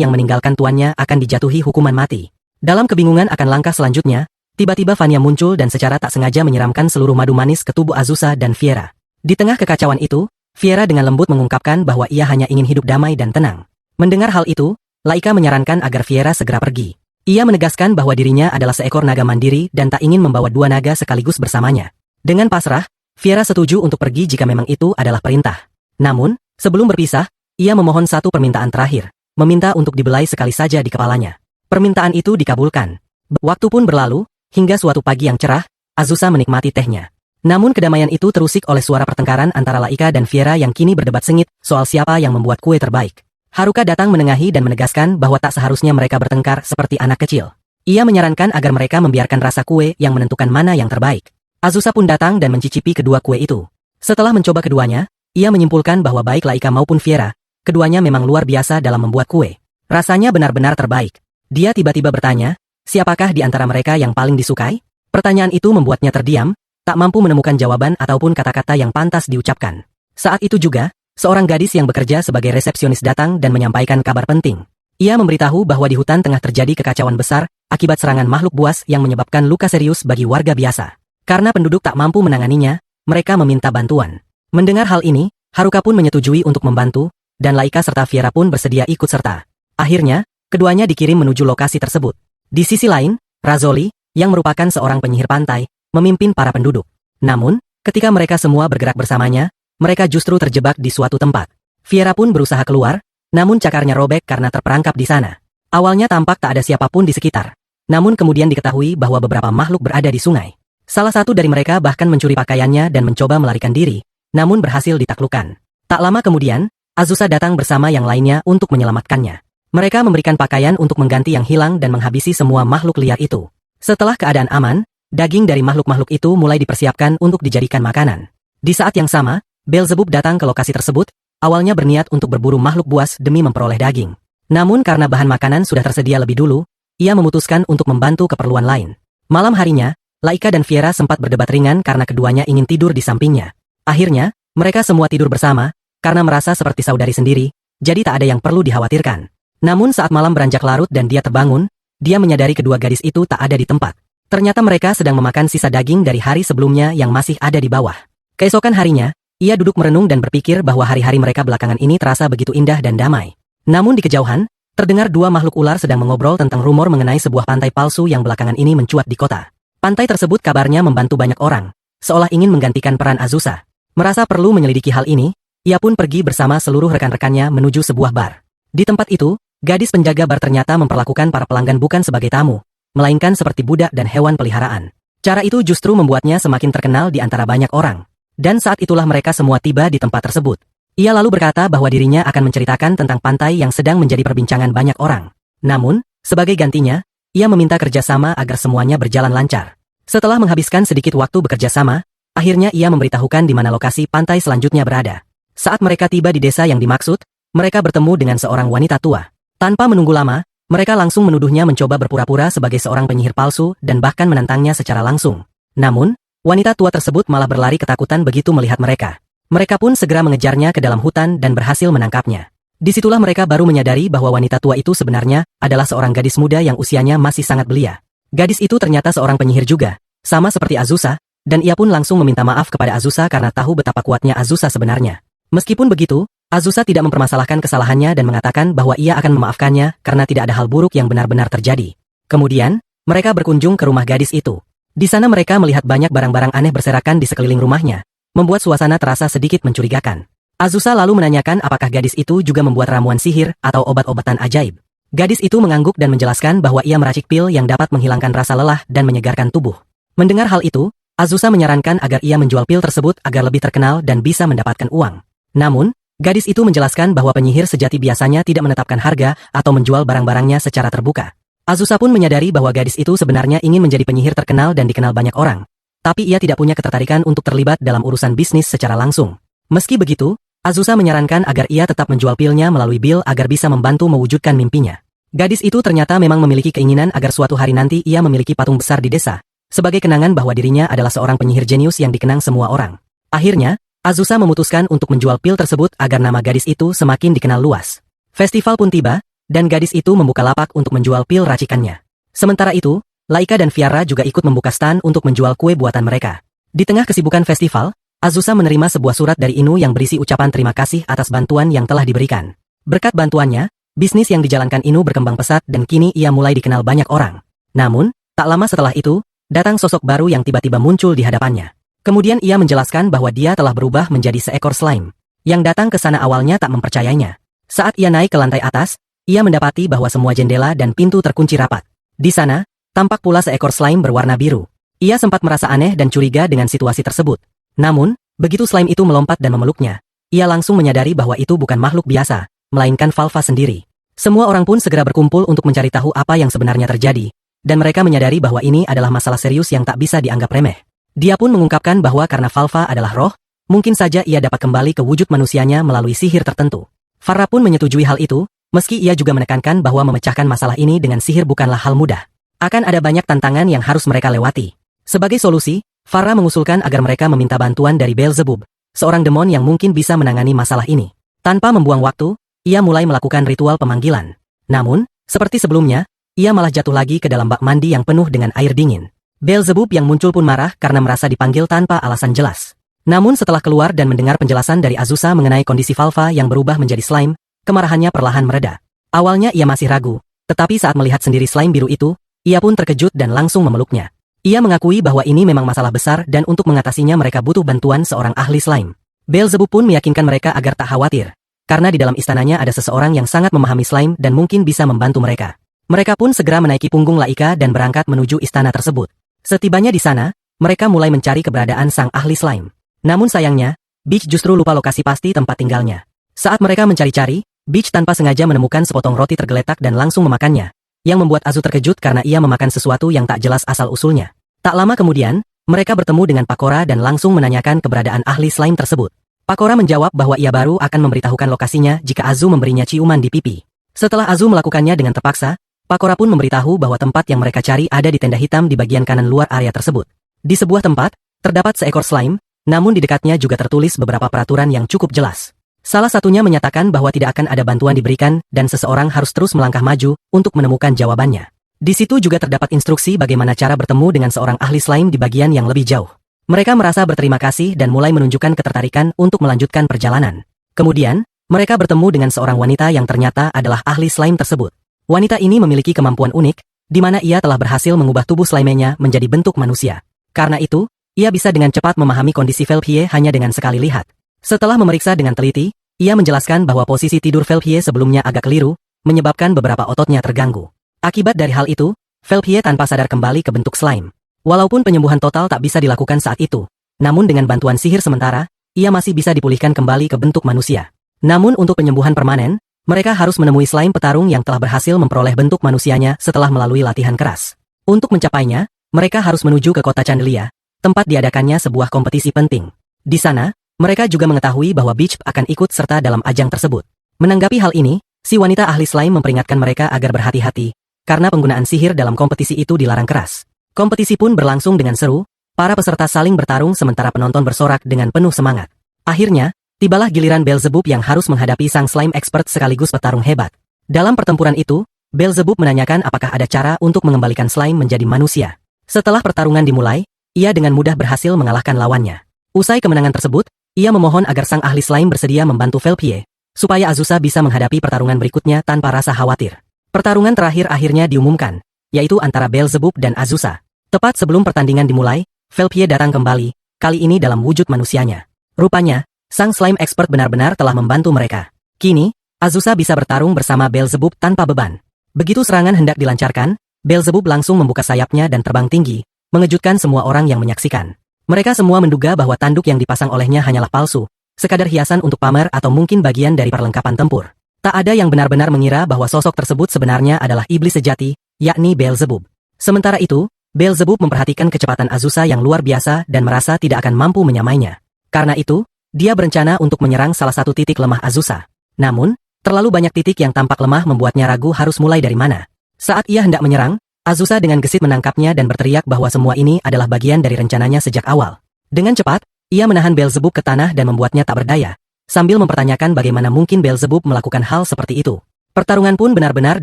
yang meninggalkan tuannya akan dijatuhi hukuman mati. Dalam kebingungan akan langkah selanjutnya, tiba-tiba Vanya muncul dan secara tak sengaja menyiramkan seluruh madu manis ke tubuh Azusa dan Fiora. Di tengah kekacauan itu, Fiora dengan lembut mengungkapkan bahwa ia hanya ingin hidup damai dan tenang. Mendengar hal itu, Laika menyarankan agar Fiora segera pergi. Ia menegaskan bahwa dirinya adalah seekor naga mandiri dan tak ingin membawa dua naga sekaligus bersamanya. Dengan pasrah, Fiora setuju untuk pergi jika memang itu adalah perintah. Namun, sebelum berpisah, ia memohon satu permintaan terakhir, meminta untuk dibelai sekali saja di kepalanya. Permintaan itu dikabulkan. Waktu pun berlalu, hingga suatu pagi yang cerah, Azusa menikmati tehnya. Namun kedamaian itu terusik oleh suara pertengkaran antara Laika dan Fiora yang kini berdebat sengit soal siapa yang membuat kue terbaik. Haruka datang menengahi dan menegaskan bahwa tak seharusnya mereka bertengkar seperti anak kecil. Ia menyarankan agar mereka membiarkan rasa kue yang menentukan mana yang terbaik. Azusa pun datang dan mencicipi kedua kue itu. Setelah mencoba keduanya, ia menyimpulkan bahwa baik Laika maupun Fiora, keduanya memang luar biasa dalam membuat kue. Rasanya benar-benar terbaik. Dia tiba-tiba bertanya, siapakah di antara mereka yang paling disukai? Pertanyaan itu membuatnya terdiam, tak mampu menemukan jawaban ataupun kata-kata yang pantas diucapkan. Saat itu juga, seorang gadis yang bekerja sebagai resepsionis datang dan menyampaikan kabar penting. Ia memberitahu bahwa di hutan tengah terjadi kekacauan besar akibat serangan makhluk buas yang menyebabkan luka serius bagi warga biasa. Karena penduduk tak mampu menanganinya, mereka meminta bantuan. Mendengar hal ini, Haruka pun menyetujui untuk membantu, dan Laika serta Fiora pun bersedia ikut serta. Akhirnya, keduanya dikirim menuju lokasi tersebut. Di sisi lain, Razoli, yang merupakan seorang penyihir pantai, memimpin para penduduk. Namun, ketika mereka semua bergerak bersamanya, mereka justru terjebak di suatu tempat. Fiora pun berusaha keluar, namun cakarnya robek karena terperangkap di sana. Awalnya tampak tak ada siapapun di sekitar. Namun kemudian diketahui bahwa beberapa makhluk berada di sungai. Salah satu dari mereka bahkan mencuri pakaiannya dan mencoba melarikan diri, namun berhasil ditaklukkan. Tak lama kemudian, Azusa datang bersama yang lainnya untuk menyelamatkannya. Mereka memberikan pakaian untuk mengganti yang hilang dan menghabisi semua makhluk liar itu. Setelah keadaan aman, daging dari makhluk-makhluk itu mulai dipersiapkan untuk dijadikan makanan. Di saat yang sama, Beelzebub datang ke lokasi tersebut, awalnya berniat untuk berburu makhluk buas demi memperoleh daging. Namun karena bahan makanan sudah tersedia lebih dulu, ia memutuskan untuk membantu keperluan lain. Malam harinya, Laika dan Fiera sempat berdebat ringan karena keduanya ingin tidur di sampingnya. Akhirnya, mereka semua tidur bersama, karena merasa seperti saudari sendiri, jadi tak ada yang perlu dikhawatirkan. Namun saat malam beranjak larut dan dia terbangun, dia menyadari kedua gadis itu tak ada di tempat. Ternyata mereka sedang memakan sisa daging dari hari sebelumnya yang masih ada di bawah. Keesokan harinya, ia duduk merenung dan berpikir bahwa hari-hari mereka belakangan ini terasa begitu indah dan damai. Namun di kejauhan, terdengar dua makhluk ular sedang mengobrol tentang rumor mengenai sebuah pantai palsu yang belakangan ini mencuat di kota. Pantai tersebut kabarnya membantu banyak orang, seolah ingin menggantikan peran Azusa. Merasa perlu menyelidiki hal ini, ia pun pergi bersama seluruh rekan-rekannya menuju sebuah bar. Di tempat itu, gadis penjaga bar ternyata memperlakukan para pelanggan bukan sebagai tamu, melainkan seperti budak dan hewan peliharaan. Cara itu justru membuatnya semakin terkenal di antara banyak orang. Dan saat itulah mereka semua tiba di tempat tersebut. Ia lalu berkata bahwa dirinya akan menceritakan tentang pantai yang sedang menjadi perbincangan banyak orang. Namun, sebagai gantinya, ia meminta kerjasama agar semuanya berjalan lancar. Setelah menghabiskan sedikit waktu bekerja sama, akhirnya ia memberitahukan di mana lokasi pantai selanjutnya berada. Saat mereka tiba di desa yang dimaksud, mereka bertemu dengan seorang wanita tua. Tanpa menunggu lama, mereka langsung menuduhnya mencoba berpura-pura sebagai seorang penyihir palsu dan bahkan menantangnya secara langsung. Namun, wanita tua tersebut malah berlari ketakutan begitu melihat mereka. Mereka pun segera mengejarnya ke dalam hutan dan berhasil menangkapnya. Disitulah mereka baru menyadari bahwa wanita tua itu sebenarnya adalah seorang gadis muda yang usianya masih sangat belia. Gadis itu ternyata seorang penyihir juga, sama seperti Azusa, dan ia pun langsung meminta maaf kepada Azusa karena tahu betapa kuatnya Azusa sebenarnya. Meskipun begitu, Azusa tidak mempermasalahkan kesalahannya dan mengatakan bahwa ia akan memaafkannya karena tidak ada hal buruk yang benar-benar terjadi. Kemudian, mereka berkunjung ke rumah gadis itu. Di sana mereka melihat banyak barang-barang aneh berserakan di sekeliling rumahnya, membuat suasana terasa sedikit mencurigakan. Azusa lalu menanyakan apakah gadis itu juga membuat ramuan sihir atau obat-obatan ajaib. Gadis itu mengangguk dan menjelaskan bahwa ia meracik pil yang dapat menghilangkan rasa lelah dan menyegarkan tubuh. Mendengar hal itu, Azusa menyarankan agar ia menjual pil tersebut agar lebih terkenal dan bisa mendapatkan uang. Namun, gadis itu menjelaskan bahwa penyihir sejati biasanya tidak menetapkan harga atau menjual barang-barangnya secara terbuka. Azusa pun menyadari bahwa gadis itu sebenarnya ingin menjadi penyihir terkenal dan dikenal banyak orang. Tapi ia tidak punya ketertarikan untuk terlibat dalam urusan bisnis secara langsung. Meski begitu, Azusa menyarankan agar ia tetap menjual pilnya melalui bil agar bisa membantu mewujudkan mimpinya. Gadis itu ternyata memang memiliki keinginan agar suatu hari nanti ia memiliki patung besar di desa, sebagai kenangan bahwa dirinya adalah seorang penyihir jenius yang dikenang semua orang. Akhirnya, Azusa memutuskan untuk menjual pil tersebut agar nama gadis itu semakin dikenal luas. Festival pun tiba, dan gadis itu membuka lapak untuk menjual pil racikannya. Sementara itu, Laika dan Fiera juga ikut membuka stand untuk menjual kue buatan mereka. Di tengah kesibukan festival, Azusa menerima sebuah surat dari Inu yang berisi ucapan terima kasih atas bantuan yang telah diberikan. Berkat bantuannya, bisnis yang dijalankan Inu berkembang pesat dan kini ia mulai dikenal banyak orang. Namun, tak lama setelah itu, datang sosok baru yang tiba-tiba muncul di hadapannya. Kemudian ia menjelaskan bahwa dia telah berubah menjadi seekor slime. Yang datang ke sana awalnya tak mempercayainya. Saat ia naik ke lantai atas, ia mendapati bahwa semua jendela dan pintu terkunci rapat. Di sana, tampak pula seekor slime berwarna biru. Ia sempat merasa aneh dan curiga dengan situasi tersebut. Namun, begitu slime itu melompat dan memeluknya, ia langsung menyadari bahwa itu bukan makhluk biasa, melainkan Valva sendiri. Semua orang pun segera berkumpul untuk mencari tahu apa yang sebenarnya terjadi, dan mereka menyadari bahwa ini adalah masalah serius yang tak bisa dianggap remeh. Dia pun mengungkapkan bahwa karena Valva adalah roh, mungkin saja ia dapat kembali ke wujud manusianya melalui sihir tertentu. Farah pun menyetujui hal itu, meski ia juga menekankan bahwa memecahkan masalah ini dengan sihir bukanlah hal mudah. Akan ada banyak tantangan yang harus mereka lewati. Sebagai solusi, Farah mengusulkan agar mereka meminta bantuan dari Beelzebub, seorang demon yang mungkin bisa menangani masalah ini. Tanpa membuang waktu, ia mulai melakukan ritual pemanggilan. Namun, seperti sebelumnya, ia malah jatuh lagi ke dalam bak mandi yang penuh dengan air dingin. Beelzebub yang muncul pun marah karena merasa dipanggil tanpa alasan jelas. Namun setelah keluar dan mendengar penjelasan dari Azusa mengenai kondisi Valva yang berubah menjadi slime, kemarahannya perlahan mereda. Awalnya ia masih ragu, tetapi saat melihat sendiri slime biru itu, ia pun terkejut dan langsung memeluknya. Ia mengakui bahwa ini memang masalah besar dan untuk mengatasinya mereka butuh bantuan seorang ahli slime. Beelzebub pun meyakinkan mereka agar tak khawatir, karena di dalam istananya ada seseorang yang sangat memahami slime dan mungkin bisa membantu mereka. Mereka pun segera menaiki punggung Laika dan berangkat menuju istana tersebut. Setibanya di sana, mereka mulai mencari keberadaan sang ahli slime. Namun sayangnya, Beach justru lupa lokasi pasti tempat tinggalnya. Saat mereka mencari-cari, Beach tanpa sengaja menemukan sepotong roti tergeletak dan langsung memakannya, yang membuat Azu terkejut karena ia memakan sesuatu yang tak jelas asal-usulnya. Tak lama kemudian, mereka bertemu dengan Pakora dan langsung menanyakan keberadaan ahli slime tersebut. Pakora menjawab bahwa ia baru akan memberitahukan lokasinya jika Azu memberinya ciuman di pipi. Setelah Azu melakukannya dengan terpaksa, Pakora pun memberitahu bahwa tempat yang mereka cari ada di tenda hitam di bagian kanan luar area tersebut. Di sebuah tempat, terdapat seekor slime, namun di dekatnya juga tertulis beberapa peraturan yang cukup jelas. Salah satunya menyatakan bahwa tidak akan ada bantuan diberikan dan seseorang harus terus melangkah maju untuk menemukan jawabannya. Di situ juga terdapat instruksi bagaimana cara bertemu dengan seorang ahli slime di bagian yang lebih jauh. Mereka merasa berterima kasih dan mulai menunjukkan ketertarikan untuk melanjutkan perjalanan. Kemudian, mereka bertemu dengan seorang wanita yang ternyata adalah ahli slime tersebut. Wanita ini memiliki kemampuan unik, di mana ia telah berhasil mengubah tubuh slime-nya menjadi bentuk manusia. Karena itu, ia bisa dengan cepat memahami kondisi Velpie hanya dengan sekali lihat. Setelah memeriksa dengan teliti, ia menjelaskan bahwa posisi tidur Velpie sebelumnya agak keliru, menyebabkan beberapa ototnya terganggu. Akibat dari hal itu, Velpie tanpa sadar kembali ke bentuk slime. Walaupun penyembuhan total tak bisa dilakukan saat itu, namun dengan bantuan sihir sementara, ia masih bisa dipulihkan kembali ke bentuk manusia. Namun untuk penyembuhan permanen, mereka harus menemui slime petarung yang telah berhasil memperoleh bentuk manusianya setelah melalui latihan keras. Untuk mencapainya, mereka harus menuju ke kota Chandelia, tempat diadakannya sebuah kompetisi penting. Di sana, mereka juga mengetahui bahwa Beach akan ikut serta dalam ajang tersebut. Menanggapi hal ini, si wanita ahli slime memperingatkan mereka agar berhati-hati, karena penggunaan sihir dalam kompetisi itu dilarang keras. Kompetisi pun berlangsung dengan seru, para peserta saling bertarung sementara penonton bersorak dengan penuh semangat. Akhirnya, tibalah giliran Beelzebub yang harus menghadapi sang slime expert sekaligus petarung hebat. Dalam pertempuran itu, Beelzebub menanyakan apakah ada cara untuk mengembalikan slime menjadi manusia. Setelah pertarungan dimulai, ia dengan mudah berhasil mengalahkan lawannya. Usai kemenangan tersebut, ia memohon agar sang ahli slime bersedia membantu Velpie, supaya Azusa bisa menghadapi pertarungan berikutnya tanpa rasa khawatir. Pertarungan terakhir akhirnya diumumkan, yaitu antara Beelzebub dan Azusa. Tepat sebelum pertandingan dimulai, Velpie datang kembali, kali ini dalam wujud manusianya. Rupanya, sang slime expert benar-benar telah membantu mereka. Kini, Azusa bisa bertarung bersama Beelzebub tanpa beban. Begitu serangan hendak dilancarkan, Beelzebub langsung membuka sayapnya dan terbang tinggi, mengejutkan semua orang yang menyaksikan. Mereka semua menduga bahwa tanduk yang dipasang olehnya hanyalah palsu, sekadar hiasan untuk pamer atau mungkin bagian dari perlengkapan tempur. Tak ada yang benar-benar mengira bahwa sosok tersebut sebenarnya adalah iblis sejati, yakni Beelzebub. Sementara itu, Beelzebub memperhatikan kecepatan Azusa yang luar biasa dan merasa tidak akan mampu menyamainya. Karena itu, dia berencana untuk menyerang salah satu titik lemah Azusa. Namun, terlalu banyak titik yang tampak lemah membuatnya ragu harus mulai dari mana. Saat ia hendak menyerang, Azusa dengan gesit menangkapnya dan berteriak bahwa semua ini adalah bagian dari rencananya sejak awal. Dengan cepat, ia menahan Beelzebub ke tanah dan membuatnya tak berdaya, sambil mempertanyakan bagaimana mungkin Beelzebub melakukan hal seperti itu. Pertarungan pun benar-benar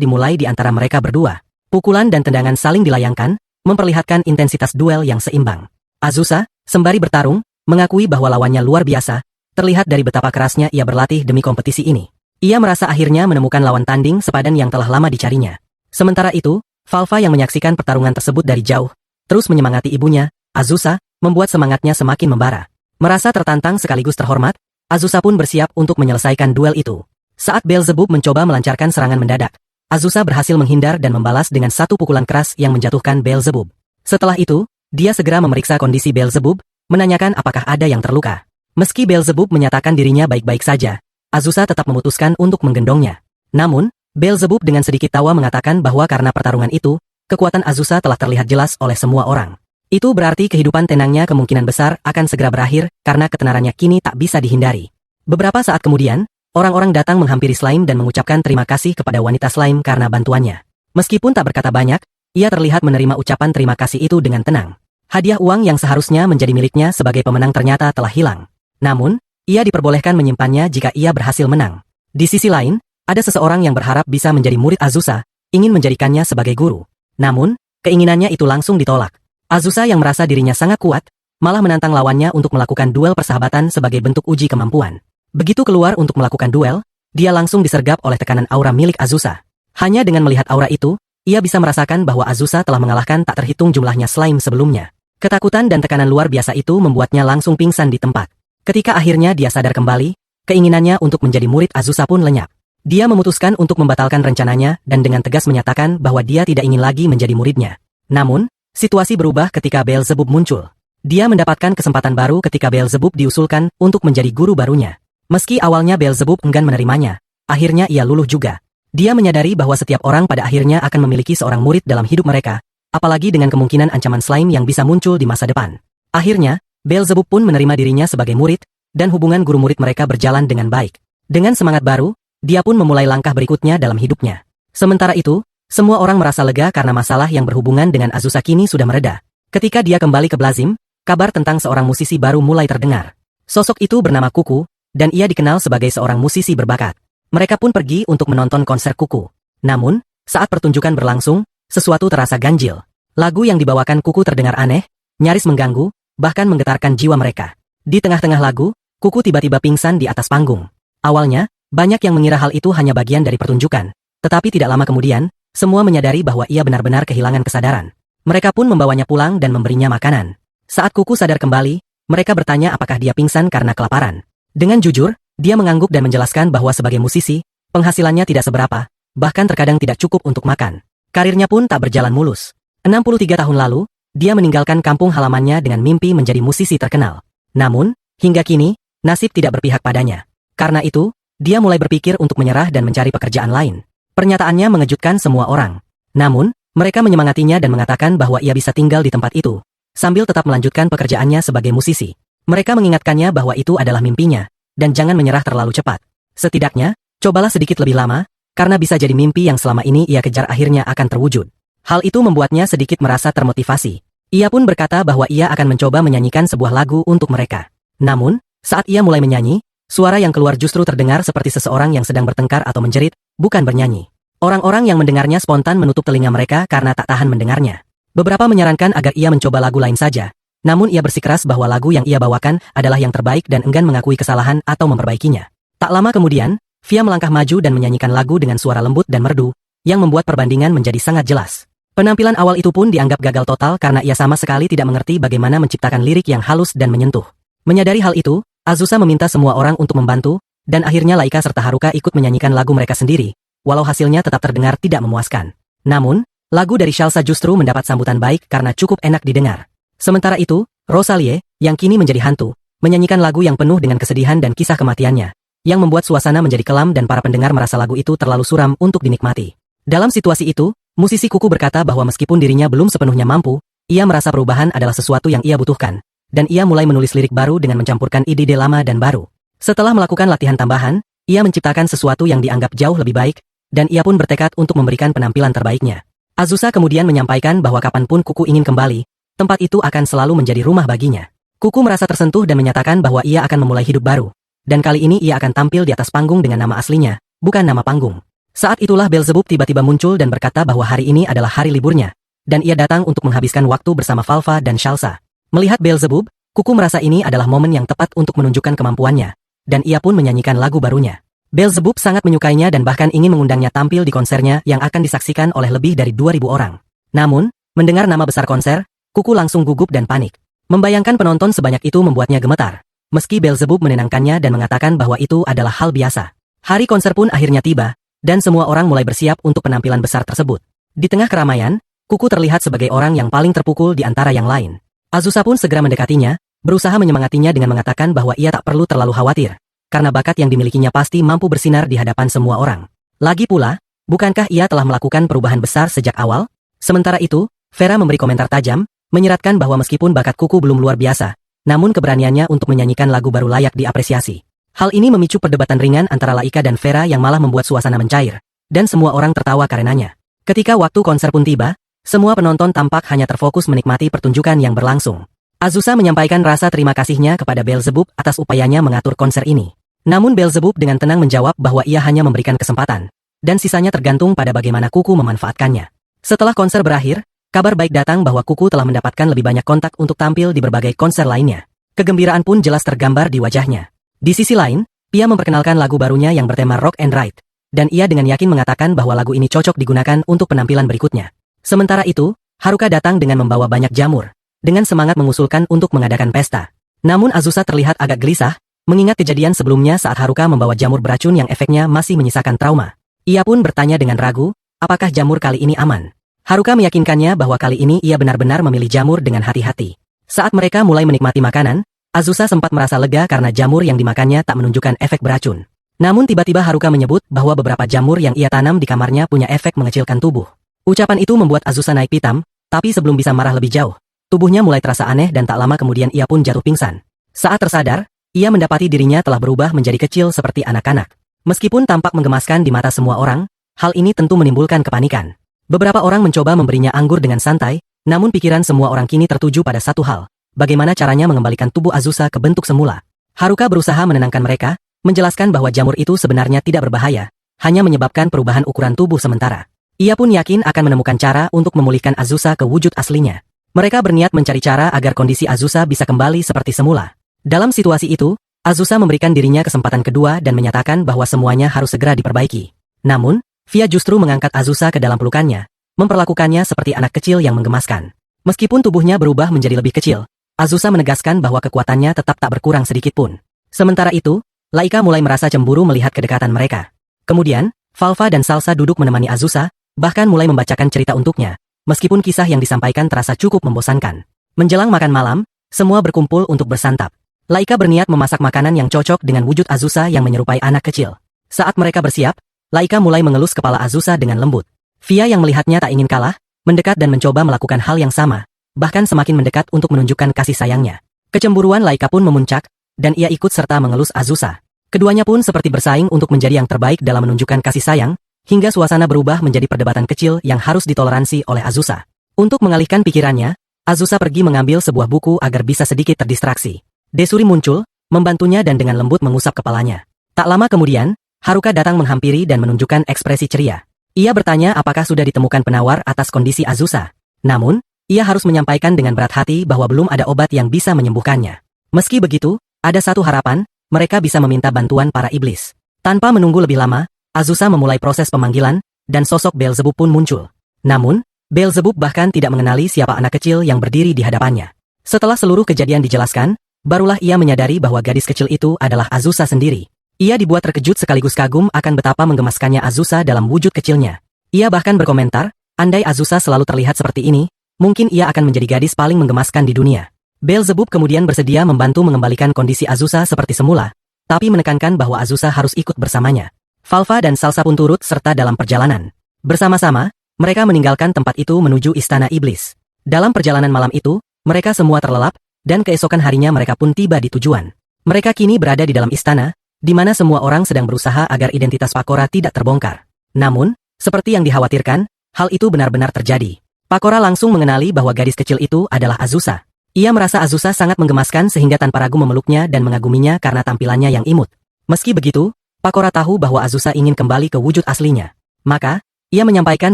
dimulai di antara mereka berdua. Pukulan dan tendangan saling dilayangkan, memperlihatkan intensitas duel yang seimbang. Azusa, sembari bertarung, mengakui bahwa lawannya luar biasa, terlihat dari betapa kerasnya ia berlatih demi kompetisi ini. Ia merasa akhirnya menemukan lawan tanding sepadan yang telah lama dicarinya. Sementara itu, Valva yang menyaksikan pertarungan tersebut dari jauh, terus menyemangati ibunya, Azusa, membuat semangatnya semakin membara. Merasa tertantang sekaligus terhormat, Azusa pun bersiap untuk menyelesaikan duel itu. Saat Beelzebub mencoba melancarkan serangan mendadak, Azusa berhasil menghindar dan membalas dengan satu pukulan keras yang menjatuhkan Beelzebub. Setelah itu, dia segera memeriksa kondisi Beelzebub, menanyakan apakah ada yang terluka. Meski Beelzebub menyatakan dirinya baik-baik saja, Azusa tetap memutuskan untuk menggendongnya. Namun, Beelzebub dengan sedikit tawa mengatakan bahwa karena pertarungan itu, kekuatan Azusa telah terlihat jelas oleh semua orang. Itu berarti kehidupan tenangnya kemungkinan besar akan segera berakhir karena ketenarannya kini tak bisa dihindari. Beberapa saat kemudian, orang-orang datang menghampiri Slime dan mengucapkan terima kasih kepada wanita Slime karena bantuannya. Meskipun tak berkata banyak, ia terlihat menerima ucapan terima kasih itu dengan tenang. Hadiah uang yang seharusnya menjadi miliknya sebagai pemenang ternyata telah hilang. Namun, ia diperbolehkan menyimpannya jika ia berhasil menang. Di sisi lain, ada seseorang yang berharap bisa menjadi murid Azusa, ingin menjadikannya sebagai guru. Namun, keinginannya itu langsung ditolak. Azusa yang merasa dirinya sangat kuat, malah menantang lawannya untuk melakukan duel persahabatan sebagai bentuk uji kemampuan. Begitu keluar untuk melakukan duel, dia langsung disergap oleh tekanan aura milik Azusa. Hanya dengan melihat aura itu, ia bisa merasakan bahwa Azusa telah mengalahkan tak terhitung jumlahnya slime sebelumnya. Ketakutan dan tekanan luar biasa itu membuatnya langsung pingsan di tempat. Ketika akhirnya dia sadar kembali, keinginannya untuk menjadi murid Azusa pun lenyap. Dia memutuskan untuk membatalkan rencananya dan dengan tegas menyatakan bahwa dia tidak ingin lagi menjadi muridnya. Namun, situasi berubah ketika Beelzebub muncul. Dia mendapatkan kesempatan baru ketika Beelzebub diusulkan untuk menjadi guru barunya. Meski awalnya Beelzebub enggan menerimanya, akhirnya ia luluh juga. Dia menyadari bahwa setiap orang pada akhirnya akan memiliki seorang murid dalam hidup mereka, apalagi dengan kemungkinan ancaman slime yang bisa muncul di masa depan. Akhirnya, Beelzebub pun menerima dirinya sebagai murid, dan hubungan guru murid mereka berjalan dengan baik. Dengan semangat baru, dia pun memulai langkah berikutnya dalam hidupnya. Sementara itu, semua orang merasa lega karena masalah yang berhubungan dengan Azusa kini sudah mereda. Ketika dia kembali ke Blazim, kabar tentang seorang musisi baru mulai terdengar. Sosok itu bernama Kuku, dan ia dikenal sebagai seorang musisi berbakat. Mereka pun pergi untuk menonton konser Kuku. Namun, saat pertunjukan berlangsung, sesuatu terasa ganjil. Lagu yang dibawakan Kuku terdengar aneh, nyaris mengganggu, bahkan menggetarkan jiwa mereka. Di tengah-tengah lagu, Kuku tiba-tiba pingsan di atas panggung. Awalnya, banyak yang mengira hal itu hanya bagian dari pertunjukan. Tetapi tidak lama kemudian, semua menyadari bahwa ia benar-benar kehilangan kesadaran. Mereka pun membawanya pulang dan memberinya makanan. Saat Kuku sadar kembali, mereka bertanya apakah dia pingsan karena kelaparan. Dengan jujur, dia mengangguk dan menjelaskan bahwa sebagai musisi, penghasilannya tidak seberapa, bahkan terkadang tidak cukup untuk makan. Karirnya pun tak berjalan mulus. 63 tahun lalu, dia meninggalkan kampung halamannya dengan mimpi menjadi musisi terkenal. Namun, hingga kini, nasib tidak berpihak padanya. Karena itu, dia mulai berpikir untuk menyerah dan mencari pekerjaan lain. Pernyataannya mengejutkan semua orang. Namun, mereka menyemangatinya dan mengatakan bahwa ia bisa tinggal di tempat itu, sambil tetap melanjutkan pekerjaannya sebagai musisi. Mereka mengingatkannya bahwa itu adalah mimpinya, dan jangan menyerah terlalu cepat. Setidaknya, cobalah sedikit lebih lama, karena bisa jadi mimpi yang selama ini ia kejar akhirnya akan terwujud. Hal itu membuatnya sedikit merasa termotivasi. Ia pun berkata bahwa ia akan mencoba menyanyikan sebuah lagu untuk mereka. Namun, saat ia mulai menyanyi, suara yang keluar justru terdengar seperti seseorang yang sedang bertengkar atau menjerit, bukan bernyanyi. Orang-orang yang mendengarnya spontan menutup telinga mereka karena tak tahan mendengarnya. Beberapa menyarankan agar ia mencoba lagu lain saja. Namun ia bersikeras bahwa lagu yang ia bawakan adalah yang terbaik dan enggan mengakui kesalahan atau memperbaikinya. Tak lama kemudian, Fia melangkah maju dan menyanyikan lagu dengan suara lembut dan merdu, yang membuat perbandingan menjadi sangat jelas. Penampilan awal itu pun dianggap gagal total karena ia sama sekali tidak mengerti bagaimana menciptakan lirik yang halus dan menyentuh. Menyadari hal itu, Azusa meminta semua orang untuk membantu, dan akhirnya Laika serta Haruka ikut menyanyikan lagu mereka sendiri, walau hasilnya tetap terdengar tidak memuaskan. Namun, lagu dari Shalsa justru mendapat sambutan baik karena cukup enak didengar. Sementara itu, Rosalie, yang kini menjadi hantu, menyanyikan lagu yang penuh dengan kesedihan dan kisah kematiannya, yang membuat suasana menjadi kelam dan para pendengar merasa lagu itu terlalu suram untuk dinikmati. Dalam situasi itu, musisi Kuku berkata bahwa meskipun dirinya belum sepenuhnya mampu, ia merasa perubahan adalah sesuatu yang ia butuhkan, dan ia mulai menulis lirik baru dengan mencampurkan ide-ide lama dan baru. Setelah melakukan latihan tambahan, ia menciptakan sesuatu yang dianggap jauh lebih baik, dan ia pun bertekad untuk memberikan penampilan terbaiknya. Azusa kemudian menyampaikan bahwa kapanpun Kuku ingin kembali, tempat itu akan selalu menjadi rumah baginya. Kuku merasa tersentuh dan menyatakan bahwa ia akan memulai hidup baru. Dan kali ini ia akan tampil di atas panggung dengan nama aslinya, bukan nama panggung. Saat itulah Beelzebub tiba-tiba muncul dan berkata bahwa hari ini adalah hari liburnya, dan ia datang untuk menghabiskan waktu bersama Valva dan Shalsa. Melihat Beelzebub, Kuku merasa ini adalah momen yang tepat untuk menunjukkan kemampuannya, dan ia pun menyanyikan lagu barunya. Beelzebub sangat menyukainya dan bahkan ingin mengundangnya tampil di konsernya yang akan disaksikan oleh lebih dari 2.000 orang. Namun, mendengar nama besar konser, Kuku langsung gugup dan panik. Membayangkan penonton sebanyak itu membuatnya gemetar. Meski Beelzebub menenangkannya dan mengatakan bahwa itu adalah hal biasa. Hari konser pun akhirnya tiba, dan semua orang mulai bersiap untuk penampilan besar tersebut. Di tengah keramaian, Kuku terlihat sebagai orang yang paling terpukul di antara yang lain. Azusa pun segera mendekatinya, berusaha menyemangatinya dengan mengatakan bahwa ia tak perlu terlalu khawatir, karena bakat yang dimilikinya pasti mampu bersinar di hadapan semua orang. Lagi pula, bukankah ia telah melakukan perubahan besar sejak awal? Sementara itu, Vera memberi komentar tajam, menyeratkan bahwa meskipun bakat Kuku belum luar biasa, namun keberaniannya untuk menyanyikan lagu baru layak diapresiasi. Hal ini memicu perdebatan ringan antara Laika dan Vera yang malah membuat suasana mencair, dan semua orang tertawa karenanya. Ketika waktu konser pun tiba, semua penonton tampak hanya terfokus menikmati pertunjukan yang berlangsung. Azusa menyampaikan rasa terima kasihnya kepada Beelzebub atas upayanya mengatur konser ini. Namun Beelzebub dengan tenang menjawab bahwa ia hanya memberikan kesempatan, dan sisanya tergantung pada bagaimana Kuku memanfaatkannya. Setelah konser berakhir, kabar baik datang bahwa Kuku telah mendapatkan lebih banyak kontak untuk tampil di berbagai konser lainnya. Kegembiraan pun jelas tergambar di wajahnya. Di sisi lain, Pia memperkenalkan lagu barunya yang bertema Rock and Ride, dan ia dengan yakin mengatakan bahwa lagu ini cocok digunakan untuk penampilan berikutnya. Sementara itu, Haruka datang dengan membawa banyak jamur, dengan semangat mengusulkan untuk mengadakan pesta. Namun Azusa terlihat agak gelisah, mengingat kejadian sebelumnya saat Haruka membawa jamur beracun yang efeknya masih menyisakan trauma. Ia pun bertanya dengan ragu, apakah jamur kali ini aman? Haruka meyakinkannya bahwa kali ini ia benar-benar memilih jamur dengan hati-hati. Saat mereka mulai menikmati makanan, Azusa sempat merasa lega karena jamur yang dimakannya tak menunjukkan efek beracun. Namun tiba-tiba Haruka menyebut bahwa beberapa jamur yang ia tanam di kamarnya punya efek mengecilkan tubuh. Ucapan itu membuat Azusa naik pitam, tapi sebelum bisa marah lebih jauh, tubuhnya mulai terasa aneh dan tak lama kemudian ia pun jatuh pingsan. Saat tersadar, ia mendapati dirinya telah berubah menjadi kecil seperti anak-anak. Meskipun tampak menggemaskan di mata semua orang, hal ini tentu menimbulkan kepanikan. Beberapa orang mencoba memberinya anggur dengan santai, Namun pikiran semua orang kini tertuju pada satu hal, bagaimana caranya mengembalikan tubuh Azusa ke bentuk semula. Haruka berusaha menenangkan mereka, menjelaskan bahwa jamur itu sebenarnya tidak berbahaya, hanya menyebabkan perubahan ukuran tubuh sementara. Ia pun yakin akan menemukan cara untuk memulihkan Azusa ke wujud aslinya. Mereka berniat mencari cara agar kondisi Azusa bisa kembali seperti semula. Dalam situasi itu, Azusa memberikan dirinya kesempatan kedua dan menyatakan bahwa semuanya harus segera diperbaiki. Namun, Via justru mengangkat Azusa ke dalam pelukannya, memperlakukannya seperti anak kecil yang menggemaskan. Meskipun tubuhnya berubah menjadi lebih kecil, Azusa menegaskan bahwa kekuatannya tetap tak berkurang sedikit pun. Sementara itu, Laika mulai merasa cemburu melihat kedekatan mereka. Kemudian, Falfa dan Salsa duduk menemani Azusa, bahkan mulai membacakan cerita untuknya, meskipun kisah yang disampaikan terasa cukup membosankan. Menjelang makan malam, semua berkumpul untuk bersantap. Laika berniat memasak makanan yang cocok dengan wujud Azusa yang menyerupai anak kecil. Saat mereka bersiap, Laika mulai mengelus kepala Azusa dengan lembut. Via yang melihatnya tak ingin kalah, mendekat dan mencoba melakukan hal yang sama, bahkan semakin mendekat untuk menunjukkan kasih sayangnya. Kecemburuan Laika pun memuncak, dan ia ikut serta mengelus Azusa. Keduanya pun seperti bersaing untuk menjadi yang terbaik dalam menunjukkan kasih sayang, hingga suasana berubah menjadi perdebatan kecil yang harus ditoleransi oleh Azusa. Untuk mengalihkan pikirannya, Azusa pergi mengambil sebuah buku agar bisa sedikit terdistraksi. Desuri muncul, membantunya dan dengan lembut mengusap kepalanya. Tak lama kemudian, Haruka datang menghampiri dan menunjukkan ekspresi ceria. Ia bertanya apakah sudah ditemukan penawar atas kondisi Azusa. Namun, ia harus menyampaikan dengan berat hati bahwa belum ada obat yang bisa menyembuhkannya. Meski begitu, ada satu harapan, mereka bisa meminta bantuan para iblis. Tanpa menunggu lebih lama, Azusa memulai proses pemanggilan, dan sosok Beelzebub pun muncul. Namun, Beelzebub bahkan tidak mengenali siapa anak kecil yang berdiri di hadapannya. Setelah seluruh kejadian dijelaskan, barulah ia menyadari bahwa gadis kecil itu adalah Azusa sendiri. Ia dibuat terkejut sekaligus kagum akan betapa menggemaskannya Azusa dalam wujud kecilnya. Ia bahkan berkomentar, andai Azusa selalu terlihat seperti ini, mungkin ia akan menjadi gadis paling menggemaskan di dunia. Beelzebub kemudian bersedia membantu mengembalikan kondisi Azusa seperti semula, tapi menekankan bahwa Azusa harus ikut bersamanya. Falfa dan Salsa pun turut serta dalam perjalanan. Bersama-sama, mereka meninggalkan tempat itu menuju istana iblis. Dalam perjalanan malam itu, mereka semua terlelap, dan keesokan harinya mereka pun tiba di tujuan. Mereka kini berada di dalam istana, di mana semua orang sedang berusaha agar identitas Pakora tidak terbongkar. Namun, seperti yang dikhawatirkan, hal itu benar-benar terjadi. Pakora langsung mengenali bahwa gadis kecil itu adalah Azusa. Ia merasa Azusa sangat menggemaskan sehingga tanpa ragu memeluknya dan mengaguminya karena tampilannya yang imut. Meski begitu, Pakora tahu bahwa Azusa ingin kembali ke wujud aslinya. Maka, ia menyampaikan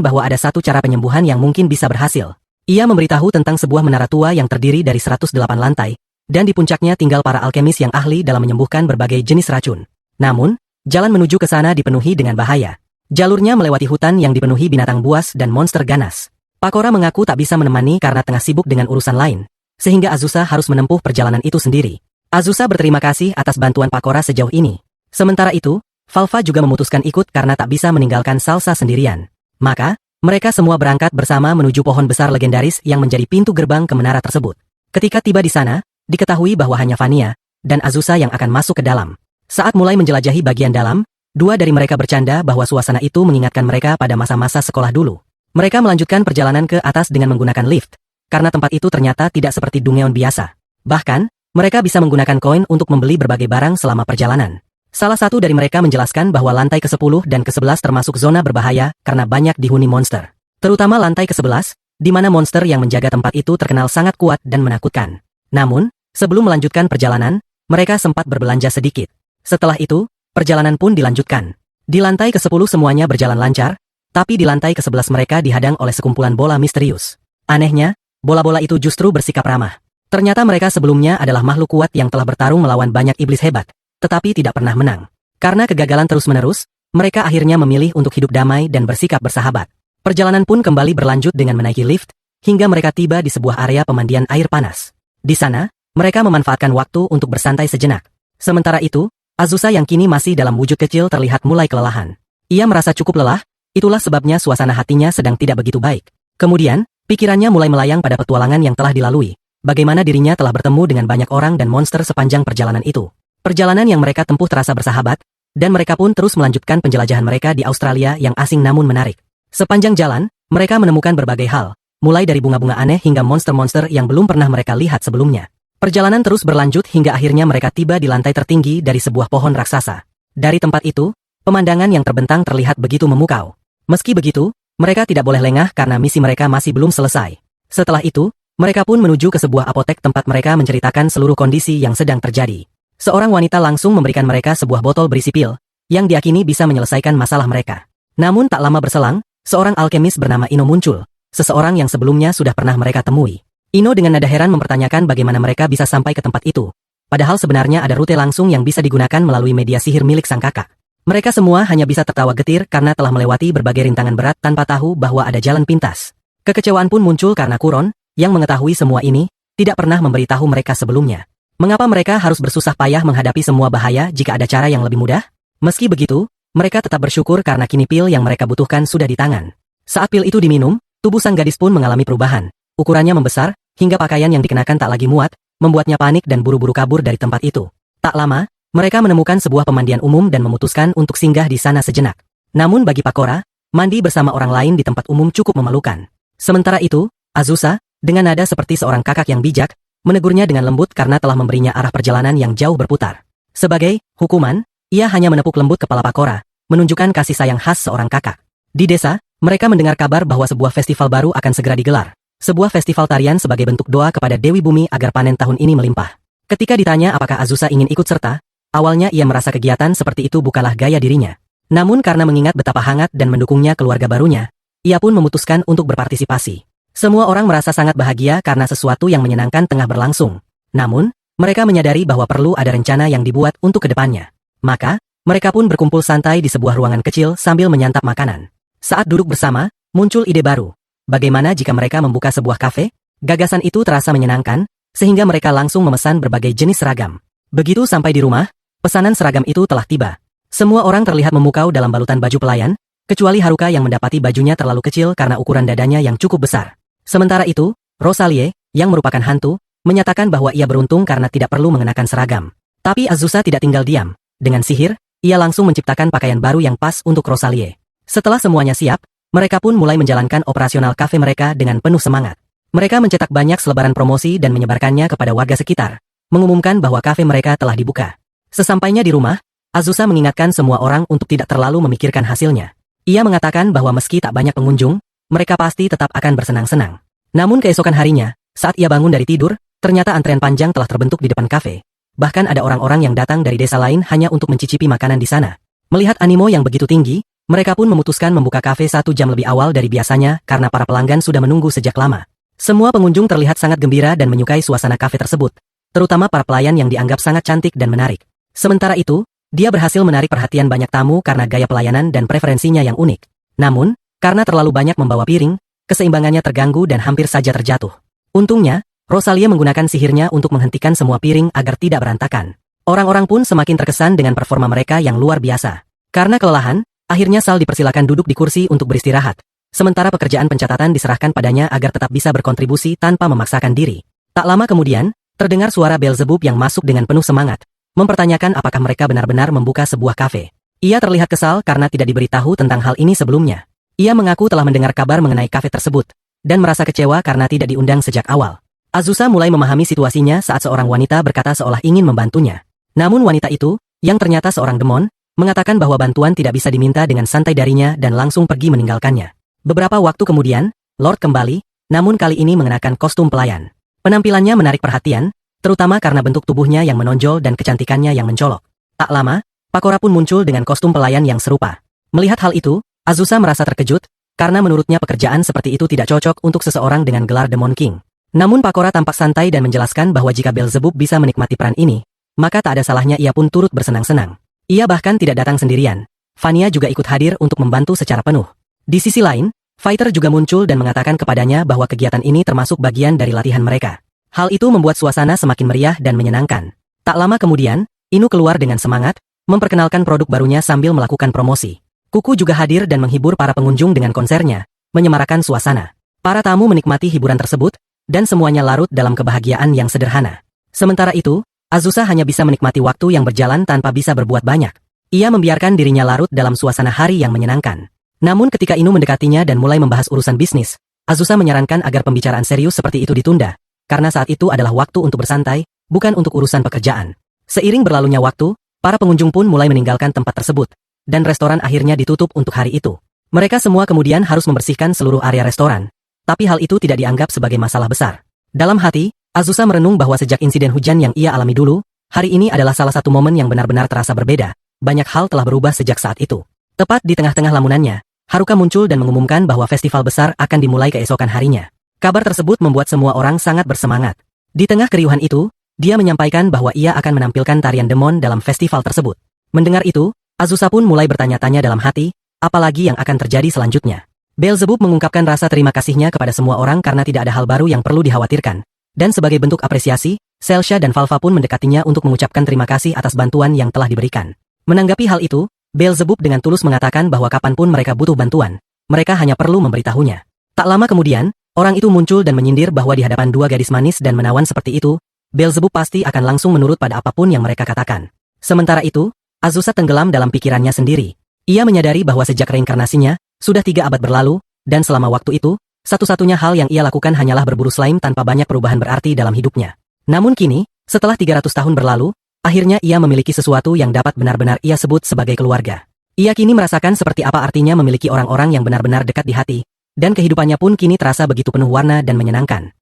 bahwa ada satu cara penyembuhan yang mungkin bisa berhasil. Ia memberitahu tentang sebuah menara tua yang terdiri dari 108 lantai, dan di puncaknya tinggal para alkemis yang ahli dalam menyembuhkan berbagai jenis racun. Namun, jalan menuju ke sana dipenuhi dengan bahaya. Jalurnya melewati hutan yang dipenuhi binatang buas dan monster ganas. Pakora mengaku tak bisa menemani karena tengah sibuk dengan urusan lain, sehingga Azusa harus menempuh perjalanan itu sendiri. Azusa berterima kasih atas bantuan Pakora sejauh ini. Sementara itu, Falfa juga memutuskan ikut karena tak bisa meninggalkan Salsa sendirian. Maka, mereka semua berangkat bersama menuju pohon besar legendaris yang menjadi pintu gerbang ke menara tersebut. Ketika tiba di sana, diketahui bahwa hanya Vania dan Azusa yang akan masuk ke dalam. Saat mulai menjelajahi bagian dalam, dua dari mereka bercanda bahwa suasana itu mengingatkan mereka pada masa-masa sekolah dulu. Mereka melanjutkan perjalanan ke atas dengan menggunakan lift, karena tempat itu ternyata tidak seperti Dungeon biasa. Bahkan, mereka bisa menggunakan koin untuk membeli berbagai barang selama perjalanan. Salah satu dari mereka menjelaskan bahwa lantai ke-10 dan ke-11 termasuk zona berbahaya karena banyak dihuni monster. Terutama lantai ke-11, di mana monster yang menjaga tempat itu terkenal sangat kuat dan menakutkan. Namun, sebelum melanjutkan perjalanan, mereka sempat berbelanja sedikit. Setelah itu, perjalanan pun dilanjutkan. Di lantai ke-10 semuanya berjalan lancar, tapi di lantai ke-11 mereka dihadang oleh sekumpulan bola misterius. Anehnya, bola-bola itu justru bersikap ramah. Ternyata mereka sebelumnya adalah makhluk kuat yang telah bertarung melawan banyak iblis hebat, tetapi tidak pernah menang. Karena kegagalan terus-menerus, mereka akhirnya memilih untuk hidup damai dan bersikap bersahabat. Perjalanan pun kembali berlanjut dengan menaiki lift, hingga mereka tiba di sebuah area pemandian air panas. Di sana, mereka memanfaatkan waktu untuk bersantai sejenak. Sementara itu, Azusa yang kini masih dalam wujud kecil terlihat mulai kelelahan. Ia merasa cukup lelah, itulah sebabnya suasana hatinya sedang tidak begitu baik. Kemudian, pikirannya mulai melayang pada petualangan yang telah dilalui, bagaimana dirinya telah bertemu dengan banyak orang dan monster sepanjang perjalanan itu. Perjalanan yang mereka tempuh terasa bersahabat, dan mereka pun terus melanjutkan penjelajahan mereka di Australia yang asing namun menarik. Sepanjang jalan, mereka menemukan berbagai hal, mulai dari bunga-bunga aneh hingga monster-monster yang belum pernah mereka lihat sebelumnya. Perjalanan terus berlanjut hingga akhirnya mereka tiba di lantai tertinggi dari sebuah pohon raksasa. Dari tempat itu, pemandangan yang terbentang terlihat begitu memukau. Meski begitu, mereka tidak boleh lengah karena misi mereka masih belum selesai. Setelah itu, mereka pun menuju ke sebuah apotek tempat mereka menceritakan seluruh kondisi yang sedang terjadi. Seorang wanita langsung memberikan mereka sebuah botol berisi pil, yang diakini bisa menyelesaikan masalah mereka. Namun tak lama berselang, seorang alkemis bernama Ino muncul, seseorang yang sebelumnya sudah pernah mereka temui. Ino dengan nada heran mempertanyakan bagaimana mereka bisa sampai ke tempat itu. Padahal sebenarnya ada rute langsung yang bisa digunakan melalui media sihir milik sang kakak. Mereka semua hanya bisa tertawa getir karena telah melewati berbagai rintangan berat tanpa tahu bahwa ada jalan pintas. Kekecewaan pun muncul karena Kuron, yang mengetahui semua ini, tidak pernah memberitahu mereka sebelumnya. Mengapa mereka harus bersusah payah menghadapi semua bahaya jika ada cara yang lebih mudah? Meski begitu, mereka tetap bersyukur karena kini pil yang mereka butuhkan sudah di tangan. Saat pil itu diminum, tubuh sang gadis pun mengalami perubahan. Ukurannya membesar, hingga pakaian yang dikenakan tak lagi muat, membuatnya panik dan buru-buru kabur dari tempat itu. Tak lama, mereka menemukan sebuah pemandian umum dan memutuskan untuk singgah di sana sejenak. Namun bagi Pakora, mandi bersama orang lain di tempat umum cukup memalukan. Sementara itu, Azusa, dengan nada seperti seorang kakak yang bijak, menegurnya dengan lembut karena telah memberinya arah perjalanan yang jauh berputar. Sebagai hukuman, ia hanya menepuk lembut kepala Pakora, menunjukkan kasih sayang khas seorang kakak. Di desa, mereka mendengar kabar bahwa sebuah festival baru akan segera digelar. Sebuah festival tarian sebagai bentuk doa kepada Dewi Bumi agar panen tahun ini melimpah. Ketika ditanya apakah Azusa ingin ikut serta, awalnya ia merasa kegiatan seperti itu bukanlah gaya dirinya. Namun karena mengingat betapa hangat dan mendukungnya keluarga barunya, ia pun memutuskan untuk berpartisipasi. Semua orang merasa sangat bahagia karena sesuatu yang menyenangkan tengah berlangsung. Namun, mereka menyadari bahwa perlu ada rencana yang dibuat untuk kedepannya. Maka, mereka pun berkumpul santai di sebuah ruangan kecil sambil menyantap makanan. Saat duduk bersama, muncul ide baru. Bagaimana jika mereka membuka sebuah kafe? Gagasan itu terasa menyenangkan, sehingga mereka langsung memesan berbagai jenis seragam. Begitu sampai di rumah, pesanan seragam itu telah tiba. Semua orang terlihat memukau dalam balutan baju pelayan, kecuali Haruka yang mendapati bajunya terlalu kecil karena ukuran dadanya yang cukup besar. Sementara itu, Rosalie, yang merupakan hantu, menyatakan bahwa ia beruntung karena tidak perlu mengenakan seragam. Tapi Azusa tidak tinggal diam. Dengan sihir, ia langsung menciptakan pakaian baru yang pas untuk Rosalie. Setelah semuanya siap, mereka pun mulai menjalankan operasional kafe mereka dengan penuh semangat. Mereka mencetak banyak selebaran promosi dan menyebarkannya kepada warga sekitar, mengumumkan bahwa kafe mereka telah dibuka. Sesampainya di rumah, Azusa mengingatkan semua orang untuk tidak terlalu memikirkan hasilnya. Ia mengatakan bahwa meski tak banyak pengunjung, mereka pasti tetap akan bersenang-senang. Namun keesokan harinya, saat ia bangun dari tidur, ternyata antrean panjang telah terbentuk di depan kafe. Bahkan ada orang-orang yang datang dari desa lain hanya untuk mencicipi makanan di sana. Melihat animo yang begitu tinggi, mereka pun memutuskan membuka kafe 1 jam lebih awal dari biasanya karena para pelanggan sudah menunggu sejak lama. Semua pengunjung terlihat sangat gembira dan menyukai suasana kafe tersebut, terutama para pelayan yang dianggap sangat cantik dan menarik. Sementara itu, dia berhasil menarik perhatian banyak tamu karena gaya pelayanan dan preferensinya yang unik. Namun, karena terlalu banyak membawa piring, keseimbangannya terganggu dan hampir saja terjatuh. Untungnya, Rosalie menggunakan sihirnya untuk menghentikan semua piring agar tidak berantakan. Orang-orang pun semakin terkesan dengan performa mereka yang luar biasa. Karena kelelahan, akhirnya Sal dipersilakan duduk di kursi untuk beristirahat. Sementara pekerjaan pencatatan diserahkan padanya agar tetap bisa berkontribusi tanpa memaksakan diri. Tak lama kemudian, terdengar suara Beelzebub yang masuk dengan penuh semangat, mempertanyakan apakah mereka benar-benar membuka sebuah kafe. Ia terlihat kesal karena tidak diberitahu tentang hal ini sebelumnya. Ia mengaku telah mendengar kabar mengenai kafe tersebut, dan merasa kecewa karena tidak diundang sejak awal. Azusa mulai memahami situasinya saat seorang wanita berkata seolah ingin membantunya. Namun wanita itu, yang ternyata seorang demon, mengatakan bahwa bantuan tidak bisa diminta dengan santai darinya dan langsung pergi meninggalkannya. Beberapa waktu kemudian, Lord kembali, namun kali ini mengenakan kostum pelayan. Penampilannya menarik perhatian, terutama karena bentuk tubuhnya yang menonjol dan kecantikannya yang mencolok. Tak lama, Pakora pun muncul dengan kostum pelayan yang serupa. Melihat hal itu, Azusa merasa terkejut, karena menurutnya pekerjaan seperti itu tidak cocok untuk seseorang dengan gelar Demon King. Namun Pakora tampak santai dan menjelaskan bahwa jika Beelzebub bisa menikmati peran ini, maka tak ada salahnya ia pun turut bersenang-senang. Ia bahkan tidak datang sendirian. Fania juga ikut hadir untuk membantu secara penuh. Di sisi lain, Fighter juga muncul dan mengatakan kepadanya bahwa kegiatan ini termasuk bagian dari latihan mereka. Hal itu membuat suasana semakin meriah dan menyenangkan. Tak lama kemudian, Inu keluar dengan semangat, memperkenalkan produk barunya sambil melakukan promosi. Kuku juga hadir dan menghibur para pengunjung dengan konsernya, menyemarakan suasana. Para tamu menikmati hiburan tersebut, dan semuanya larut dalam kebahagiaan yang sederhana. Sementara itu, Azusa hanya bisa menikmati waktu yang berjalan tanpa bisa berbuat banyak. Ia membiarkan dirinya larut dalam suasana hari yang menyenangkan. Namun ketika Inu mendekatinya dan mulai membahas urusan bisnis, Azusa menyarankan agar pembicaraan serius seperti itu ditunda, karena saat itu adalah waktu untuk bersantai, bukan untuk urusan pekerjaan. Seiring berlalunya waktu, para pengunjung pun mulai meninggalkan tempat tersebut, dan restoran akhirnya ditutup untuk hari itu. Mereka semua kemudian harus membersihkan seluruh area restoran. tapi hal itu tidak dianggap sebagai masalah besar. Dalam hati, Azusa merenung bahwa sejak insiden hujan yang ia alami dulu, hari ini adalah salah satu momen yang benar-benar terasa berbeda. Banyak hal telah berubah sejak saat itu. Tepat di tengah-tengah lamunannya, Haruka muncul dan mengumumkan bahwa festival besar akan dimulai keesokan harinya. Kabar tersebut membuat semua orang sangat bersemangat. Di tengah keriuhan itu, dia menyampaikan bahwa ia akan menampilkan tarian demon dalam festival tersebut. Mendengar itu, Azusa pun mulai bertanya-tanya dalam hati, apalagi yang akan terjadi selanjutnya. Beelzebub mengungkapkan rasa terima kasihnya kepada semua orang karena tidak ada hal baru yang perlu dikhawatirkan. Dan sebagai bentuk apresiasi, Celsha dan Valva pun mendekatinya untuk mengucapkan terima kasih atas bantuan yang telah diberikan. Menanggapi hal itu, Beelzebub dengan tulus mengatakan bahwa kapanpun mereka butuh bantuan, mereka hanya perlu memberitahunya. Tak lama kemudian, orang itu muncul dan menyindir bahwa di hadapan dua gadis manis dan menawan seperti itu, Beelzebub pasti akan langsung menurut pada apapun yang mereka katakan. Sementara itu, Azusa tenggelam dalam pikirannya sendiri. Ia menyadari bahwa sejak reinkarnasinya, sudah 3 abad berlalu, dan selama waktu itu, satu-satunya hal yang ia lakukan hanyalah berburu slime tanpa banyak perubahan berarti dalam hidupnya. Namun kini, setelah 300 tahun berlalu, akhirnya ia memiliki sesuatu yang dapat benar-benar ia sebut sebagai keluarga. Ia kini merasakan seperti apa artinya memiliki orang-orang yang benar-benar dekat di hati, dan kehidupannya pun kini terasa begitu penuh warna dan menyenangkan.